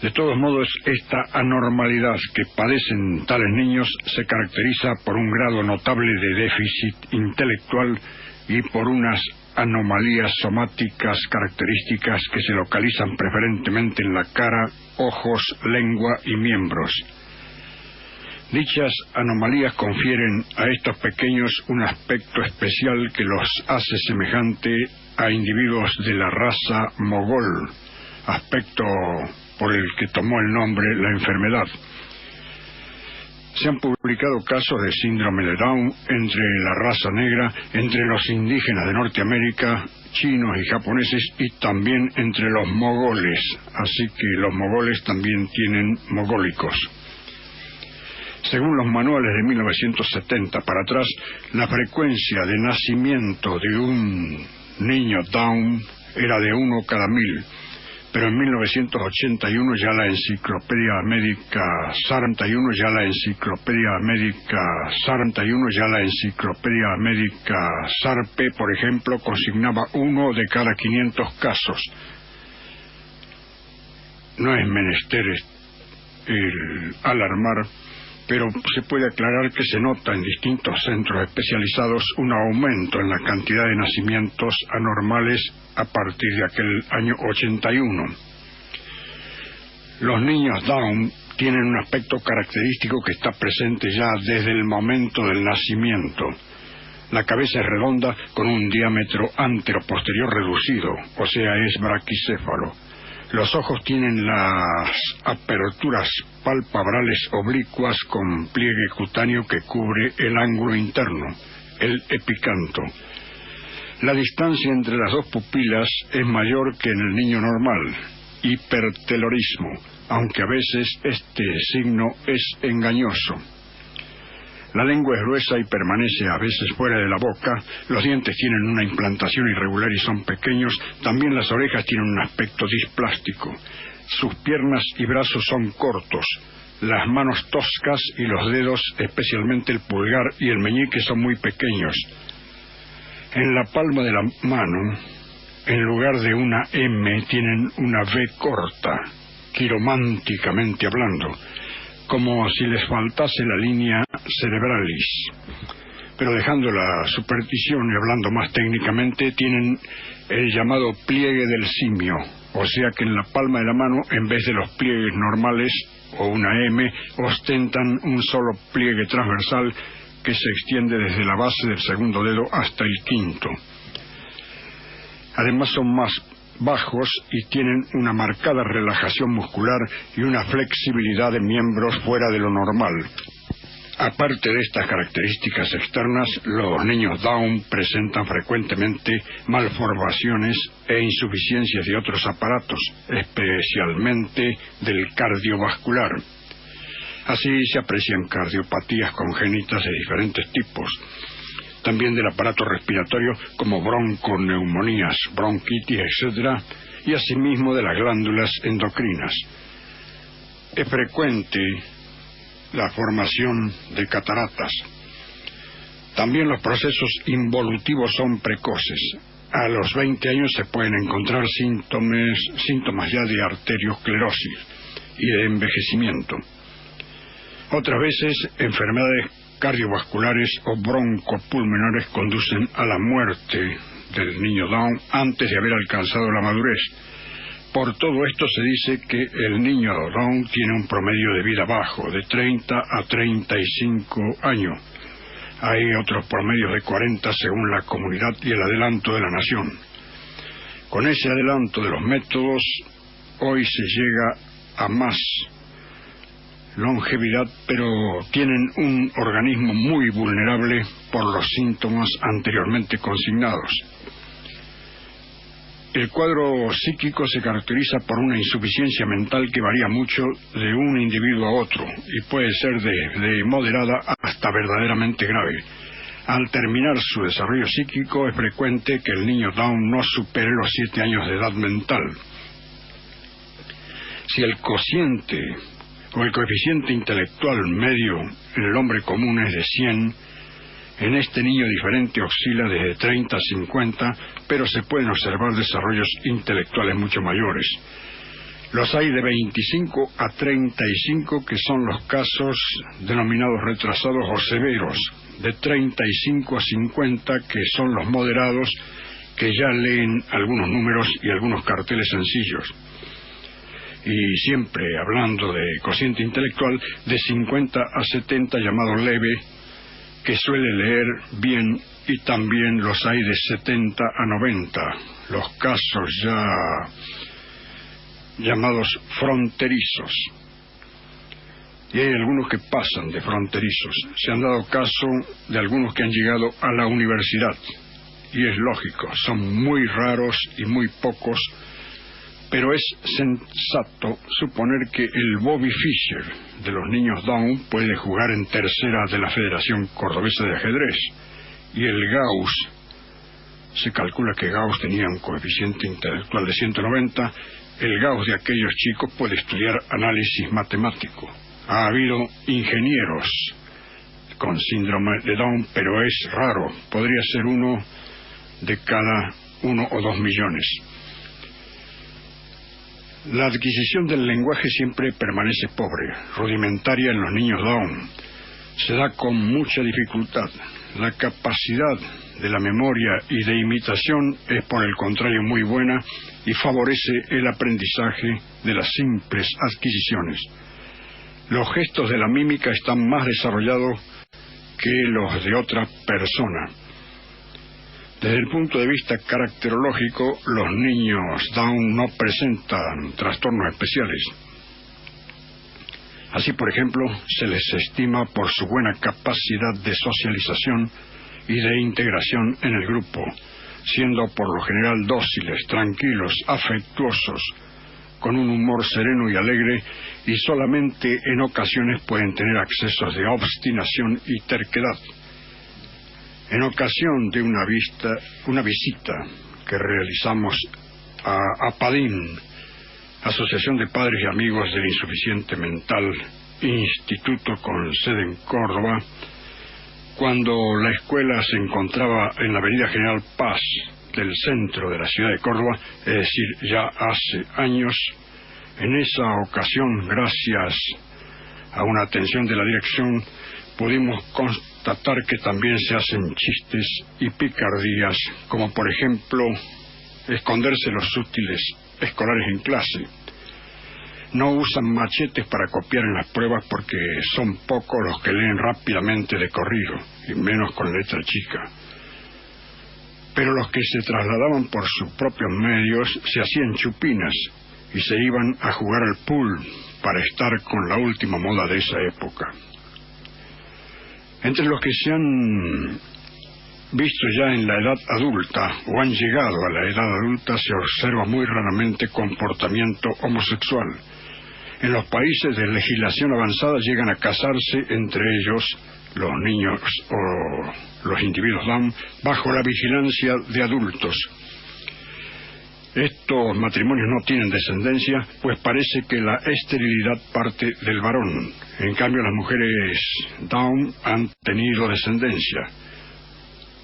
De todos modos, esta anormalidad que padecen tales niños se caracteriza por un grado notable de déficit intelectual y por unas anomalías somáticas características que se localizan preferentemente en la cara, ojos, lengua y miembros. Dichas anomalías confieren a estos pequeños un aspecto especial que los hace semejante a individuos de la raza mogol, aspecto por el que tomó el nombre la enfermedad. Se han publicado casos de síndrome de Down entre la raza negra, entre los indígenas de Norteamérica, chinos y japoneses, y también entre los mogoles, así que los mogoles también tienen mogólicos. Según los manuales de 1970 para atrás, la frecuencia de nacimiento de un niño Down era de 1 cada 1000, pero en 1981 ya la enciclopedia médica SARPE, por ejemplo, consignaba 1 de cada 500 casos. No es menester el alarmar, pero se puede aclarar que se nota en distintos centros especializados un aumento en la cantidad de nacimientos anormales a partir de aquel año 81. Los niños Down tienen un aspecto característico que está presente ya desde el momento del nacimiento. La cabeza es redonda con un diámetro antero-posterior reducido, o sea, es braquicéfalo. Los ojos tienen las aperturas palpabrales oblicuas con pliegue cutáneo que cubre el ángulo interno, el epicanto. La distancia entre las dos pupilas es mayor que en el niño normal, hipertelorismo, aunque a veces este signo es engañoso. La lengua es gruesa y permanece a veces fuera de la boca, los dientes tienen una implantación irregular y son pequeños, también las orejas tienen un aspecto displástico. Sus piernas y brazos son cortos, las manos toscas y los dedos, especialmente el pulgar y el meñique, son muy pequeños. En la palma de la mano, en lugar de una M, tienen una V corta, quirománticamente hablando, como si les faltase la línea cerebralis. Pero dejando la superstición y hablando más técnicamente, tienen el llamado pliegue del simio, o sea que en la palma de la mano, en vez de los pliegues normales o una M, ostentan un solo pliegue transversal que se extiende desde la base del segundo dedo hasta el quinto. Además son más bajos y tienen una marcada relajación muscular y una flexibilidad de miembros fuera de lo normal. Aparte de estas características externas, los niños Down presentan frecuentemente malformaciones e insuficiencias de otros aparatos, especialmente del cardiovascular. Así se aprecian cardiopatías congénitas de diferentes tipos, también del aparato respiratorio como bronconeumonías, bronquitis, etc., y asimismo de las glándulas endocrinas. Es frecuente la formación de cataratas. También los procesos involutivos son precoces. A los 20 años se pueden encontrar síntomas ya de arteriosclerosis y de envejecimiento. Otras veces, enfermedades cardiovasculares o broncopulmonares conducen a la muerte del niño Down antes de haber alcanzado la madurez. Por todo esto se dice que el niño Down tiene un promedio de vida bajo, de 30 a 35 años. Hay otros promedios de 40 según la comunidad y el adelanto de la nación. Con ese adelanto de los métodos, hoy se llega a más longevidad, pero tienen un organismo muy vulnerable por los síntomas anteriormente consignados. El cuadro psíquico se caracteriza por una insuficiencia mental que varía mucho de un individuo a otro y puede ser de moderada hasta verdaderamente grave. Al terminar su desarrollo psíquico es frecuente que el niño Down no supere los 7 años de edad mental. Si el cociente o el coeficiente intelectual medio en el hombre común es de 100, en este niño diferente oscila desde 30 a 50, pero se pueden observar desarrollos intelectuales mucho mayores. Los hay de 25 a 35, que son los casos denominados retrasados o severos, de 35 a 50, que son los moderados, que ya leen algunos números y algunos carteles sencillos. Y siempre hablando de cociente intelectual, de 50 a 70, llamado leve, que suele leer bien, y también los hay de 70 a 90, los casos ya llamados fronterizos. Y hay algunos que pasan de fronterizos. Se han dado caso de algunos que han llegado a la universidad, y es lógico, son muy raros y muy pocos, pero es sensato suponer que el Bobby Fischer de los niños Down puede jugar en tercera de la Federación Cordobesa de Ajedrez, y el Gauss, se calcula que Gauss tenía un coeficiente intelectual de 190, el Gauss de aquellos chicos puede estudiar análisis matemático. Ha habido ingenieros con síndrome de Down, pero es raro, podría ser uno de cada 1 o 2 millones. La adquisición del lenguaje siempre permanece pobre, rudimentaria en los niños Down. Se da con mucha dificultad. La capacidad de la memoria y de imitación es, por el contrario, muy buena y favorece el aprendizaje de las simples adquisiciones. Los gestos de la mímica están más desarrollados que los de otra persona. Desde el punto de vista caracterológico, los niños Down no presentan trastornos especiales. Así, por ejemplo, se les estima por su buena capacidad de socialización y de integración en el grupo, siendo por lo general dóciles, tranquilos, afectuosos, con un humor sereno y alegre, y solamente en ocasiones pueden tener accesos de obstinación y terquedad. En ocasión de una visita que realizamos a APADIN, Asociación de Padres y Amigos del Insuficiente Mental, instituto con sede en Córdoba, cuando la escuela se encontraba en la avenida General Paz del centro de la ciudad de Córdoba, es decir, ya hace años, en esa ocasión, gracias a una atención de la dirección, pudimos constatar que también se hacen chistes y picardías, como por ejemplo esconderse los útiles escolares en clase. No usan machetes para copiar en las pruebas porque son pocos los que leen rápidamente de corrido, y menos con letra chica. Pero los que se trasladaban por sus propios medios se hacían chupinas y se iban a jugar al pool para estar con la última moda de esa época. Entre los que se han visto ya en la edad adulta o han llegado a la edad adulta se observa muy raramente comportamiento homosexual. En los países de legislación avanzada llegan a casarse entre ellos los niños o los individuos Down bajo la vigilancia de adultos. Estos matrimonios no tienen descendencia, pues parece que la esterilidad parte del varón. En cambio, las mujeres Down han tenido descendencia.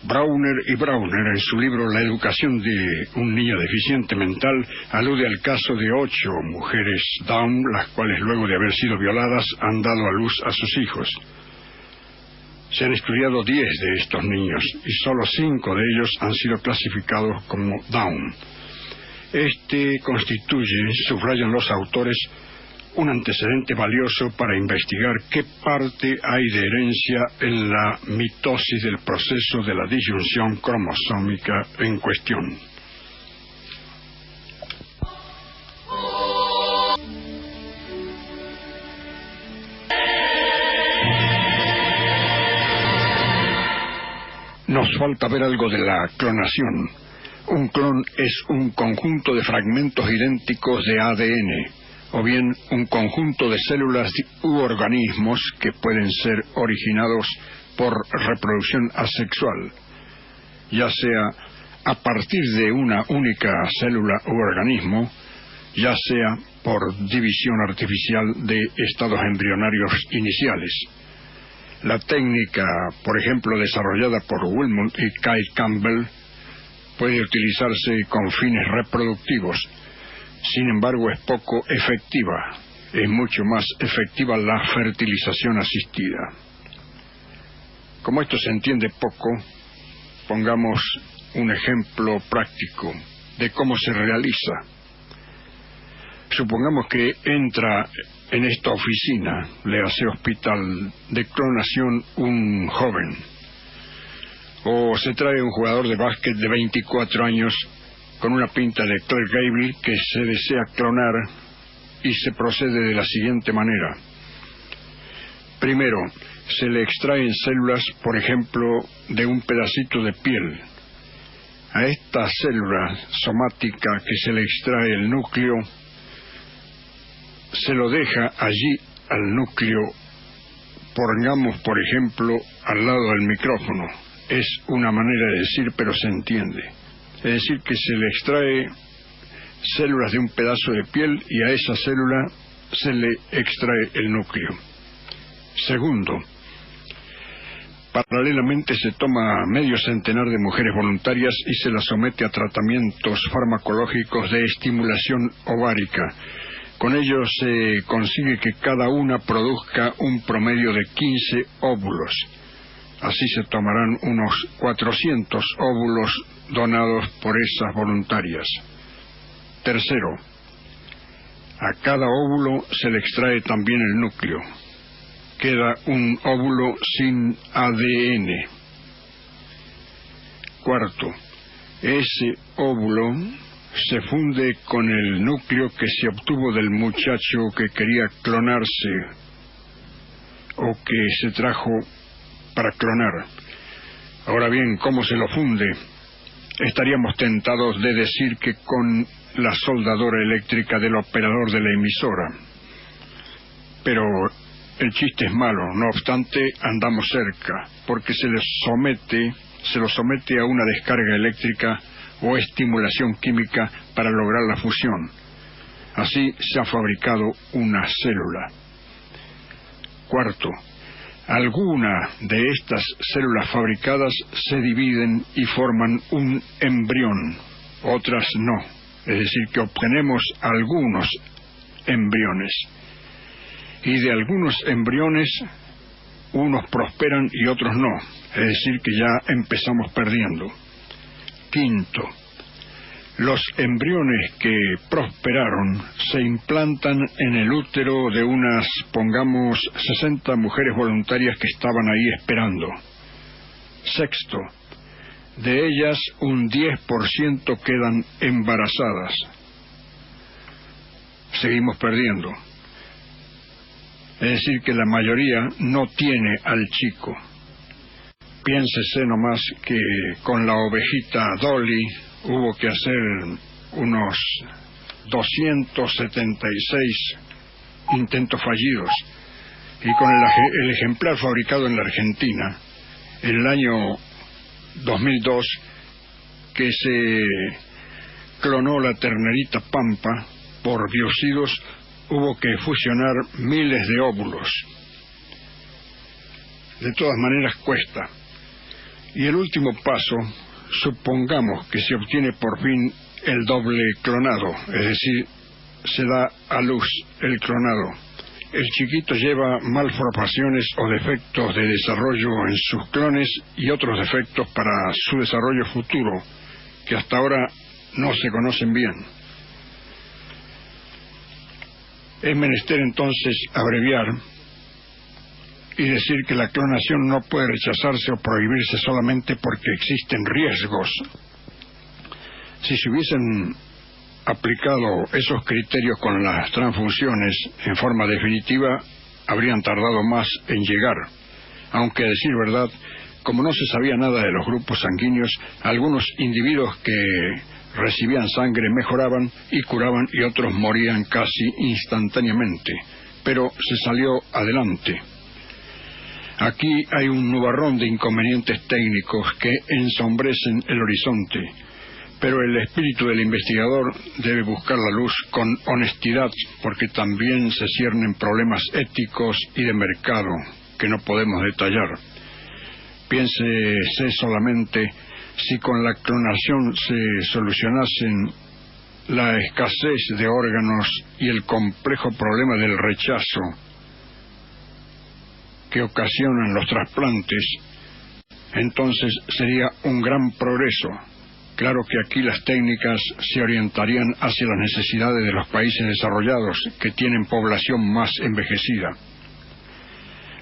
Brauner y Brauner, en su libro La educación de un niño deficiente mental, alude al caso de 8 mujeres Down, las cuales luego de haber sido violadas han dado a luz a sus hijos. Se han estudiado 10 de estos niños y solo 5 de ellos han sido clasificados como Down. Este constituye, subrayan los autores, un antecedente valioso para investigar qué parte hay de herencia en la mitosis del proceso de la disyunción cromosómica en cuestión. Nos falta ver algo de la clonación. Un clon es un conjunto de fragmentos idénticos de ADN, o bien un conjunto de células u organismos que pueden ser originados por reproducción asexual, ya sea a partir de una única célula u organismo, ya sea por división artificial de estados embrionarios iniciales. La técnica, por ejemplo, desarrollada por Wilmot y Kyle Campbell, puede utilizarse con fines reproductivos. Sin embargo, es poco efectiva. Es mucho más efectiva la fertilización asistida. Como esto se entiende poco, pongamos un ejemplo práctico de cómo se realiza. Supongamos que entra en esta oficina, le hace hospital de clonación, un joven. O se trae un jugador de básquet de 24 años con una pinta de Clark Gable que se desea clonar y se procede de la siguiente manera. Primero, se le extraen células, por ejemplo, de un pedacito de piel. A esta célula somática que se le extrae el núcleo, se lo deja allí al núcleo, pongamos, por ejemplo, al lado del micrófono. Es una manera de decir, pero se entiende. Es decir, que se le extrae células de un pedazo de piel y a esa célula se le extrae el núcleo. Segundo, paralelamente se toma medio centenar de mujeres voluntarias y se las somete a tratamientos farmacológicos de estimulación ovárica. Con ello se consigue que cada una produzca un promedio de 15 óvulos. Así se tomarán unos 400 óvulos donados por esas voluntarias. Tercero, a cada óvulo se le extrae también el núcleo. Queda un óvulo sin ADN. Cuarto, ese óvulo se funde con el núcleo que se obtuvo del muchacho que quería clonarse o que se trajo para clonar. Ahora bien, ¿cómo se lo funde? Estaríamos tentados de decir que con la soldadora eléctrica del operador de la emisora. Pero el chiste es malo, no obstante, andamos cerca, porque se lo somete a una descarga eléctrica o estimulación química para lograr la fusión. Así se ha fabricado una célula. Cuarto, alguna de estas células fabricadas se dividen y forman un embrión, otras no. Es decir, que obtenemos algunos embriones. Y de algunos embriones, unos prosperan y otros no. Es decir, que ya empezamos perdiendo. Quinto, los embriones que prosperaron se implantan en el útero de unas, pongamos, 60 mujeres voluntarias que estaban ahí esperando. Sexto, De ellas, un 10% quedan embarazadas. Seguimos perdiendo. Es decir, que la mayoría no tiene al chico. Piénsese nomás que con la ovejita Dolly hubo que hacer unos 276 intentos fallidos. Y con el ejemplar fabricado en la Argentina, en el año 2002, que se clonó la ternerita Pampa por biocidos, hubo que fusionar miles de óvulos. De todas maneras cuesta. Y el último paso, supongamos que se obtiene por fin el doble clonado, es decir, se da a luz el clonado. El chiquito lleva malformaciones o defectos de desarrollo en sus clones y otros defectos para su desarrollo futuro, que hasta ahora no se conocen bien. Es menester entonces abreviar y decir que la clonación no puede rechazarse o prohibirse solamente porque existen riesgos. Si se hubiesen aplicado esos criterios con las transfusiones en forma definitiva, habrían tardado más en llegar. Aunque, a decir verdad, como no se sabía nada de los grupos sanguíneos, algunos individuos que recibían sangre mejoraban y curaban y otros morían casi instantáneamente, pero se salió adelante. Aquí hay un nubarrón de inconvenientes técnicos que ensombrecen el horizonte, pero el espíritu del investigador debe buscar la luz con honestidad, porque también se ciernen problemas éticos y de mercado que no podemos detallar. Piénsese solamente si con la clonación se solucionasen la escasez de órganos y el complejo problema del rechazo que ocasionan los trasplantes, entonces sería un gran progreso. Claro que aquí las técnicas se orientarían hacia las necesidades de los países desarrollados, que tienen población más envejecida,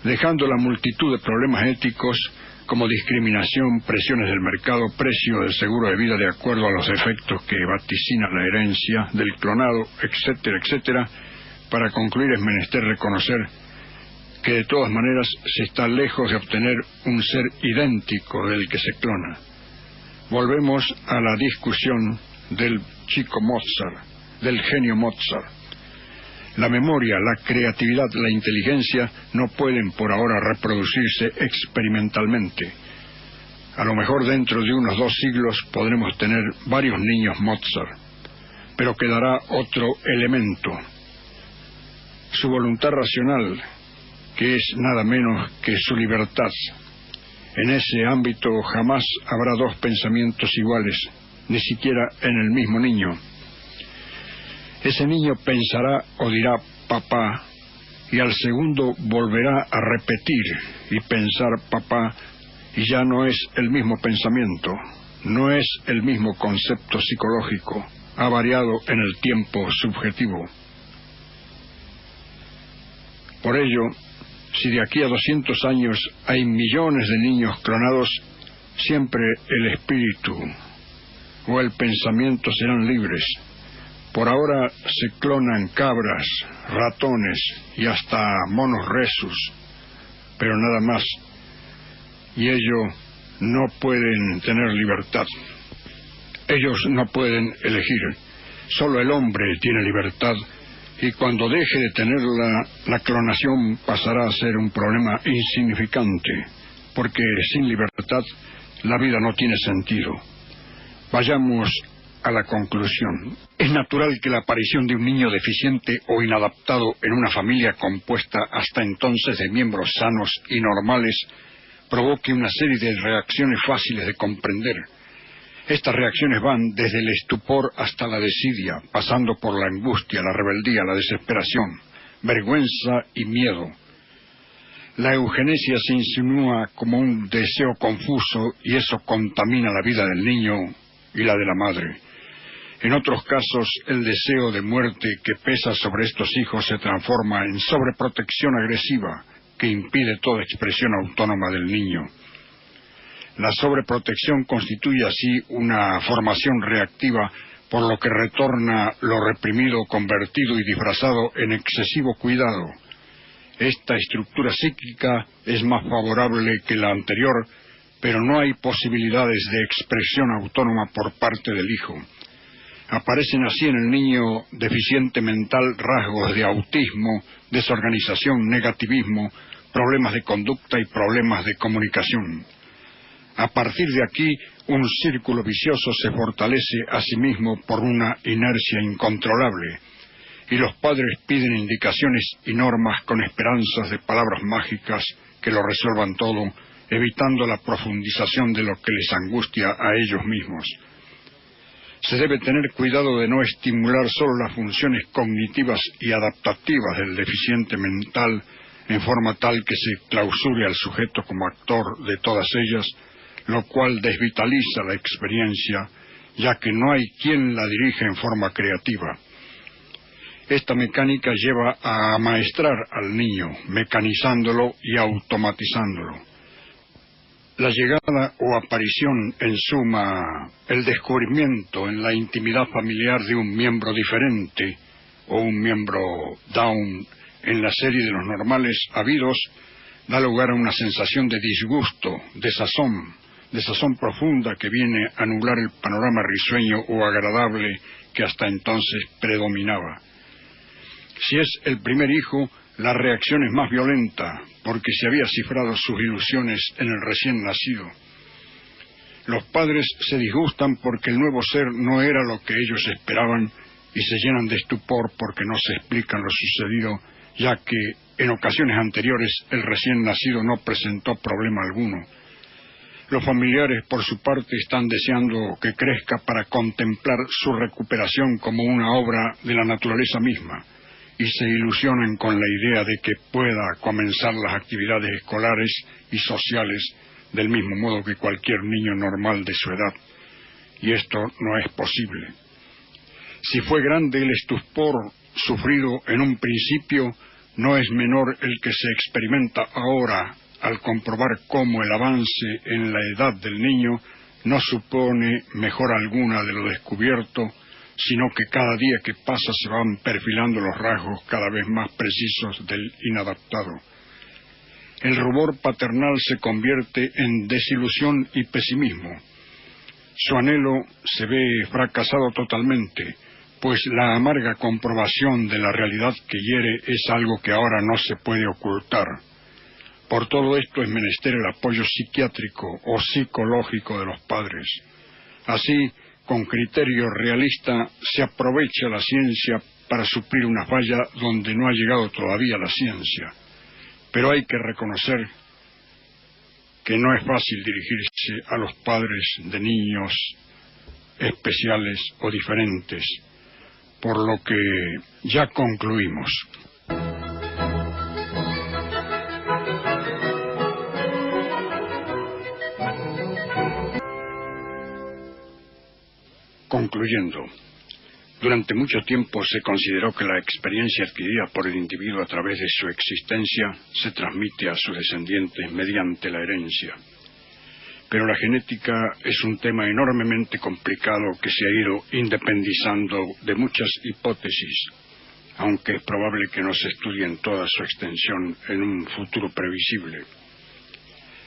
dejando la multitud de problemas éticos como discriminación, presiones del mercado, precio del seguro de vida de acuerdo a los efectos que vaticina la herencia del clonado, etcétera, etcétera. Para concluir, es menester reconocer que de todas maneras se está lejos de obtener un ser idéntico del que se clona. Volvemos a la discusión del chico Mozart, del genio Mozart. La memoria, la creatividad, la inteligencia no pueden por ahora reproducirse experimentalmente. A lo mejor dentro de unos 2 siglos podremos tener varios niños Mozart, pero quedará otro elemento: su voluntad racional, que es nada menos que su libertad. En ese ámbito jamás habrá 2 pensamientos iguales, ni siquiera en el mismo niño. Ese niño pensará o dirá papá, y al segundo volverá a repetir y pensar papá, y ya no es el mismo pensamiento, no es el mismo concepto psicológico, ha variado en el tiempo subjetivo. Por ello, si de aquí a 200 años hay millones de niños clonados, siempre el espíritu o el pensamiento serán libres. Por ahora se clonan cabras, ratones y hasta monos rhesus, pero nada más. Y ellos no pueden tener libertad. Ellos no pueden elegir. Solo el hombre tiene libertad. Y cuando deje de tenerla, la clonación pasará a ser un problema insignificante, porque sin libertad la vida no tiene sentido. Vayamos a la conclusión. Es natural que la aparición de un niño deficiente o inadaptado en una familia compuesta hasta entonces de miembros sanos y normales provoque una serie de reacciones fáciles de comprender. Estas reacciones van desde el estupor hasta la desidia, pasando por la angustia, la rebeldía, la desesperación, vergüenza y miedo. La eugenesia se insinúa como un deseo confuso y eso contamina la vida del niño y la de la madre. En otros casos, el deseo de muerte que pesa sobre estos hijos se transforma en sobreprotección agresiva que impide toda expresión autónoma del niño. La sobreprotección constituye así una formación reactiva, por lo que retorna lo reprimido, convertido y disfrazado en excesivo cuidado. Esta estructura psíquica es más favorable que la anterior, pero no hay posibilidades de expresión autónoma por parte del hijo. Aparecen así en el niño deficiente mental rasgos de autismo, desorganización, negativismo, problemas de conducta y problemas de comunicación. A partir de aquí, un círculo vicioso se fortalece a sí mismo por una inercia incontrolable, y los padres piden indicaciones y normas con esperanzas de palabras mágicas que lo resuelvan todo, evitando la profundización de lo que les angustia a ellos mismos. Se debe tener cuidado de no estimular solo las funciones cognitivas y adaptativas del deficiente mental en forma tal que se clausure al sujeto como actor de todas ellas, lo cual desvitaliza la experiencia, ya que no hay quien la dirija en forma creativa. Esta mecánica lleva a amaestrar al niño, mecanizándolo y automatizándolo. La llegada o aparición, en suma, el descubrimiento en la intimidad familiar de un miembro diferente o un miembro down en la serie de los normales habidos, da lugar a una sensación de disgusto, desazón profunda que viene a anular el panorama risueño o agradable que hasta entonces predominaba. Si es el primer hijo, la reacción es más violenta, porque se había cifrado sus ilusiones en el recién nacido. Los padres se disgustan porque el nuevo ser no era lo que ellos esperaban y se llenan de estupor porque no se explican lo sucedido, ya que en ocasiones anteriores el recién nacido no presentó problema alguno. Los familiares, por su parte, están deseando que crezca para contemplar su recuperación como una obra de la naturaleza misma, y se ilusionan con la idea de que pueda comenzar las actividades escolares y sociales del mismo modo que cualquier niño normal de su edad. Y esto no es posible. Si fue grande el estupor sufrido en un principio, no es menor el que se experimenta ahora al comprobar cómo el avance en la edad del niño no supone mejora alguna de lo descubierto, sino que cada día que pasa se van perfilando los rasgos cada vez más precisos del inadaptado. El rubor paternal se convierte en desilusión y pesimismo. Su anhelo se ve fracasado totalmente, pues la amarga comprobación de la realidad que hiere es algo que ahora no se puede ocultar. Por todo esto es menester el apoyo psiquiátrico o psicológico de los padres. Así, con criterio realista, se aprovecha la ciencia para suplir una falla donde no ha llegado todavía la ciencia. Pero hay que reconocer que no es fácil dirigirse a los padres de niños especiales o diferentes, por lo que ya concluimos. Concluyendo, durante mucho tiempo se consideró que la experiencia adquirida por el individuo a través de su existencia se transmite a sus descendientes mediante la herencia. Pero la genética es un tema enormemente complicado que se ha ido independizando de muchas hipótesis, aunque es probable que no se estudie en toda su extensión en un futuro previsible.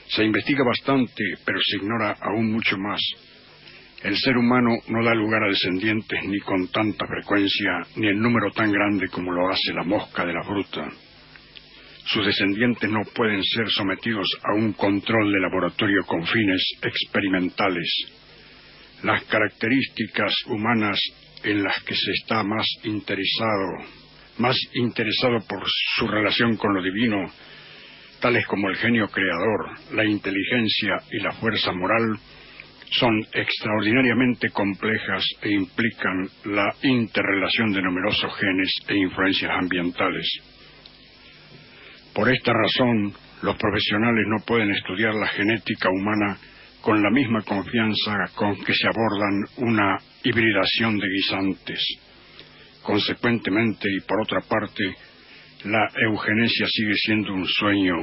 Se investiga bastante, pero se ignora aún mucho más. El ser humano no da lugar a descendientes ni con tanta frecuencia, ni en número tan grande como lo hace la mosca de la fruta. Sus descendientes no pueden ser sometidos a un control de laboratorio con fines experimentales. Las características humanas en las que se está más interesado por su relación con lo divino, tales como el genio creador, la inteligencia y la fuerza moral, son extraordinariamente complejas e implican la interrelación de numerosos genes e influencias ambientales. Por esta razón, los profesionales no pueden estudiar la genética humana con la misma confianza con que se abordan una hibridación de guisantes. Consecuentemente, y por otra parte, la eugenesia sigue siendo un sueño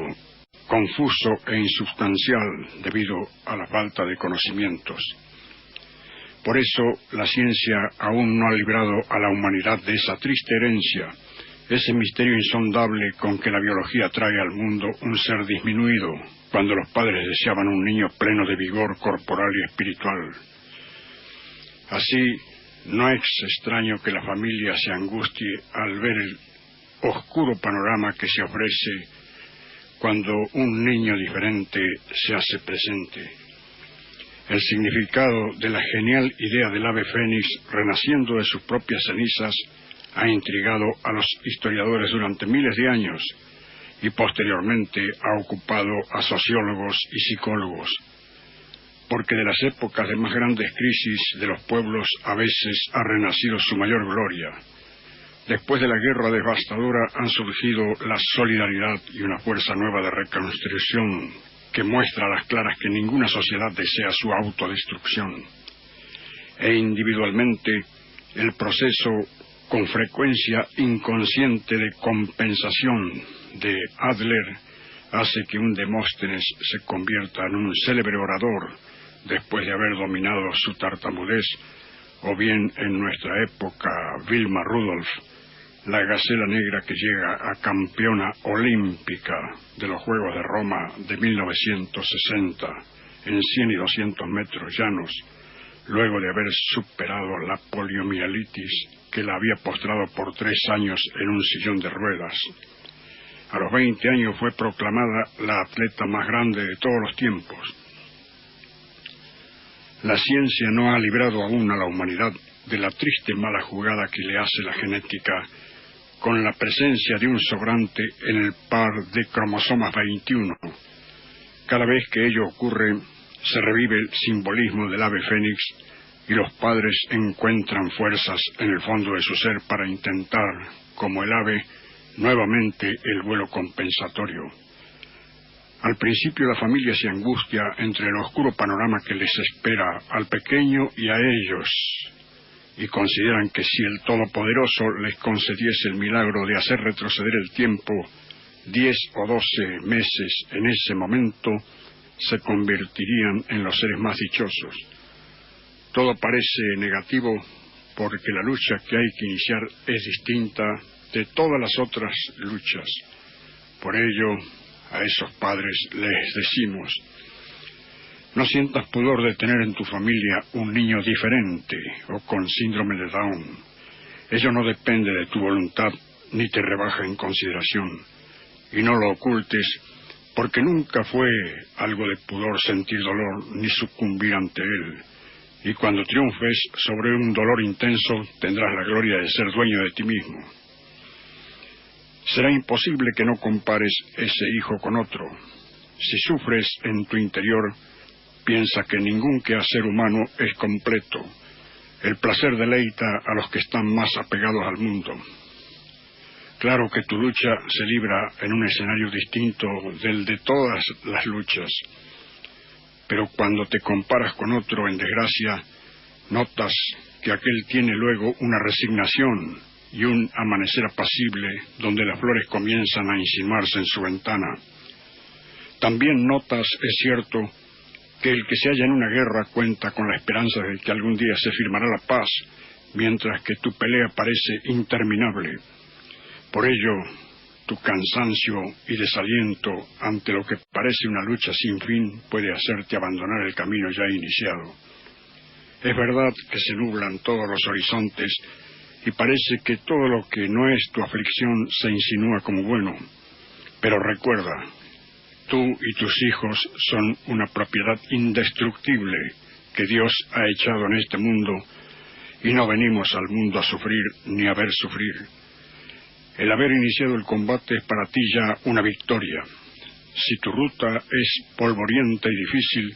confuso e insubstancial debido a la falta de conocimientos. Por eso la ciencia aún no ha librado a la humanidad de esa triste herencia, ese misterio insondable con que la biología trae al mundo un ser disminuido, cuando los padres deseaban un niño pleno de vigor corporal y espiritual. Así, no es extraño que la familia se angustie al ver el oscuro panorama que se ofrece cuando un niño diferente se hace presente. El significado de la genial idea del ave fénix renaciendo de sus propias cenizas ha intrigado a los historiadores durante miles de años y posteriormente ha ocupado a sociólogos y psicólogos, porque de las épocas de más grandes crisis de los pueblos a veces ha renacido su mayor gloria. Después de la guerra devastadora han surgido la solidaridad y una fuerza nueva de reconstrucción que muestra a las claras que ninguna sociedad desea su autodestrucción. E individualmente, el proceso con frecuencia inconsciente de compensación de Adler hace que un Demóstenes se convierta en un célebre orador después de haber dominado su tartamudez, o bien en nuestra época Vilma Rudolph, la gacela negra que llega a campeona olímpica de los Juegos de Roma de 1960 en 100 y 200 metros llanos, luego de haber superado la poliomielitis que la había postrado por 3 años en un sillón de ruedas. A los 20 años fue proclamada la atleta más grande de todos los tiempos. La ciencia no ha librado aún a la humanidad de la triste mala jugada que le hace la genética con la presencia de un sobrante en el par de cromosomas 21. Cada vez que ello ocurre, se revive el simbolismo del ave fénix y los padres encuentran fuerzas en el fondo de su ser para intentar, como el ave, nuevamente el vuelo compensatorio. Al principio la familia se angustia entre el oscuro panorama que les espera al pequeño y a ellos, y consideran que si el Todopoderoso les concediese el milagro de hacer retroceder el tiempo 10 o 12 meses, en ese momento se convertirían en los seres más dichosos. Todo parece negativo porque la lucha que hay que iniciar es distinta de todas las otras luchas. Por ello, a esos padres les decimos: no sientas pudor de tener en tu familia un niño diferente o con síndrome de Down. Ello no depende de tu voluntad ni te rebaja en consideración. Y no lo ocultes, porque nunca fue algo de pudor sentir dolor ni sucumbir ante él. Y cuando triunfes sobre un dolor intenso, tendrás la gloria de ser dueño de ti mismo. Será imposible que no compares ese hijo con otro. Si sufres en tu interior, piensa que ningún quehacer humano es completo. El placer deleita a los que están más apegados al mundo. Claro que tu lucha se libra en un escenario distinto del de todas las luchas, pero cuando te comparas con otro en desgracia, notas que aquel tiene luego una resignación y un amanecer apacible donde las flores comienzan a insinuarse en su ventana. También notas, es cierto, que el que se halla en una guerra cuenta con la esperanza de que algún día se firmará la paz, mientras que tu pelea parece interminable. Por ello, tu cansancio y desaliento ante lo que parece una lucha sin fin puede hacerte abandonar el camino ya iniciado. Es verdad que se nublan todos los horizontes y parece que todo lo que no es tu aflicción se insinúa como bueno, pero recuerda, tú y tus hijos son una propiedad indestructible que Dios ha echado en este mundo y no venimos al mundo a sufrir ni a ver sufrir. El haber iniciado el combate es para ti ya una victoria. Si tu ruta es polvorienta y difícil,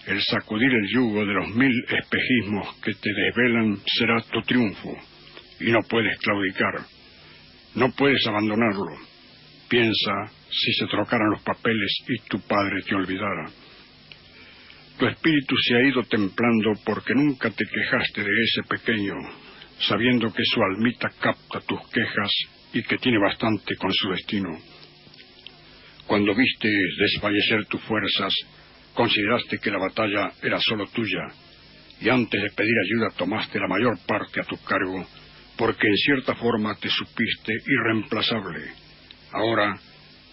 el sacudir el yugo de los 1000 espejismos que te desvelan será tu triunfo, y no puedes claudicar. No puedes abandonarlo. Piensa si se trocaran los papeles y tu padre te olvidara. Tu espíritu se ha ido templando porque nunca te quejaste de ese pequeño, sabiendo que su almita capta tus quejas y que tiene bastante con su destino. Cuando viste desfallecer tus fuerzas, consideraste que la batalla era solo tuya, y antes de pedir ayuda tomaste la mayor parte a tu cargo, porque en cierta forma te supiste irreemplazable. Ahora,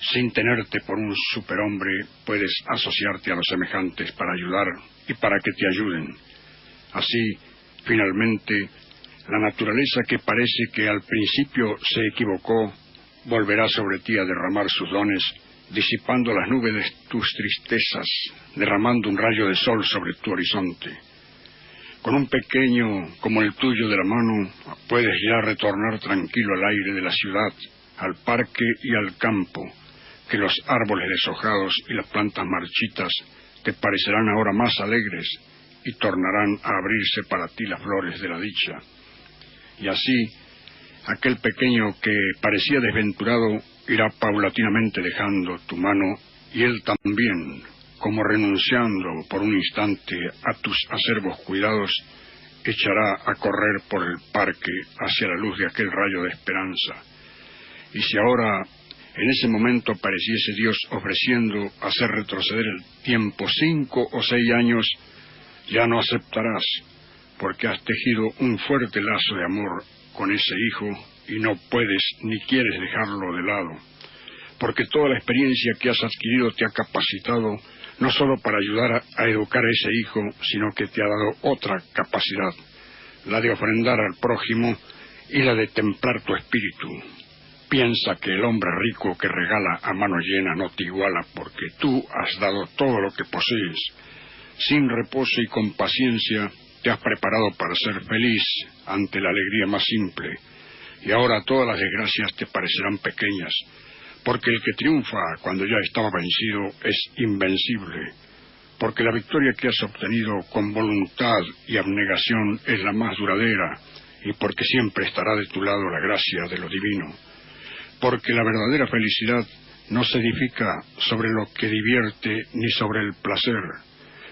sin tenerte por un superhombre, puedes asociarte a los semejantes para ayudar y para que te ayuden. Así, finalmente, la naturaleza que parece que al principio se equivocó, volverá sobre ti a derramar sus dones, disipando las nubes de tus tristezas, derramando un rayo de sol sobre tu horizonte. Con un pequeño como el tuyo de la mano, puedes ya retornar tranquilo al aire de la ciudad, al parque y al campo, que los árboles deshojados y las plantas marchitas te parecerán ahora más alegres y tornarán a abrirse para ti las flores de la dicha. Y así, aquel pequeño que parecía desventurado irá paulatinamente dejando tu mano, y él también, como renunciando por un instante a tus acerbos cuidados, echará a correr por el parque hacia la luz de aquel rayo de esperanza. Y si ahora, en ese momento, pareciese Dios ofreciendo hacer retroceder el tiempo 5 o 6 años, ya no aceptarás, porque has tejido un fuerte lazo de amor con ese hijo y no puedes ni quieres dejarlo de lado, porque toda la experiencia que has adquirido te ha capacitado no solo para ayudar a educar a ese hijo, sino que te ha dado otra capacidad, la de ofrendar al prójimo y la de templar tu espíritu. Piensa que el hombre rico que regala a mano llena no te iguala, porque tú has dado todo lo que posees. Sin reposo y con paciencia te has preparado para ser feliz ante la alegría más simple, y ahora todas las desgracias te parecerán pequeñas, porque el que triunfa cuando ya estaba vencido es invencible, porque la victoria que has obtenido con voluntad y abnegación es la más duradera, y porque siempre estará de tu lado la gracia de lo divino, porque la verdadera felicidad no se edifica sobre lo que divierte ni sobre el placer,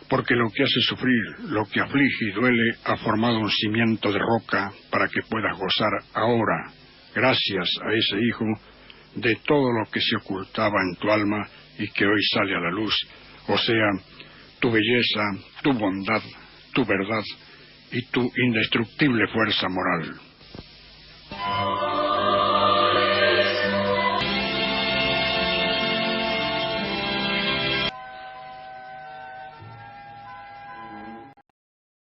porque lo que hace sufrir, lo que aflige y duele, ha formado un cimiento de roca para que puedas gozar ahora, gracias a ese hijo, de todo lo que se ocultaba en tu alma y que hoy sale a la luz, o sea, tu belleza, tu bondad, tu verdad y tu indestructible fuerza moral.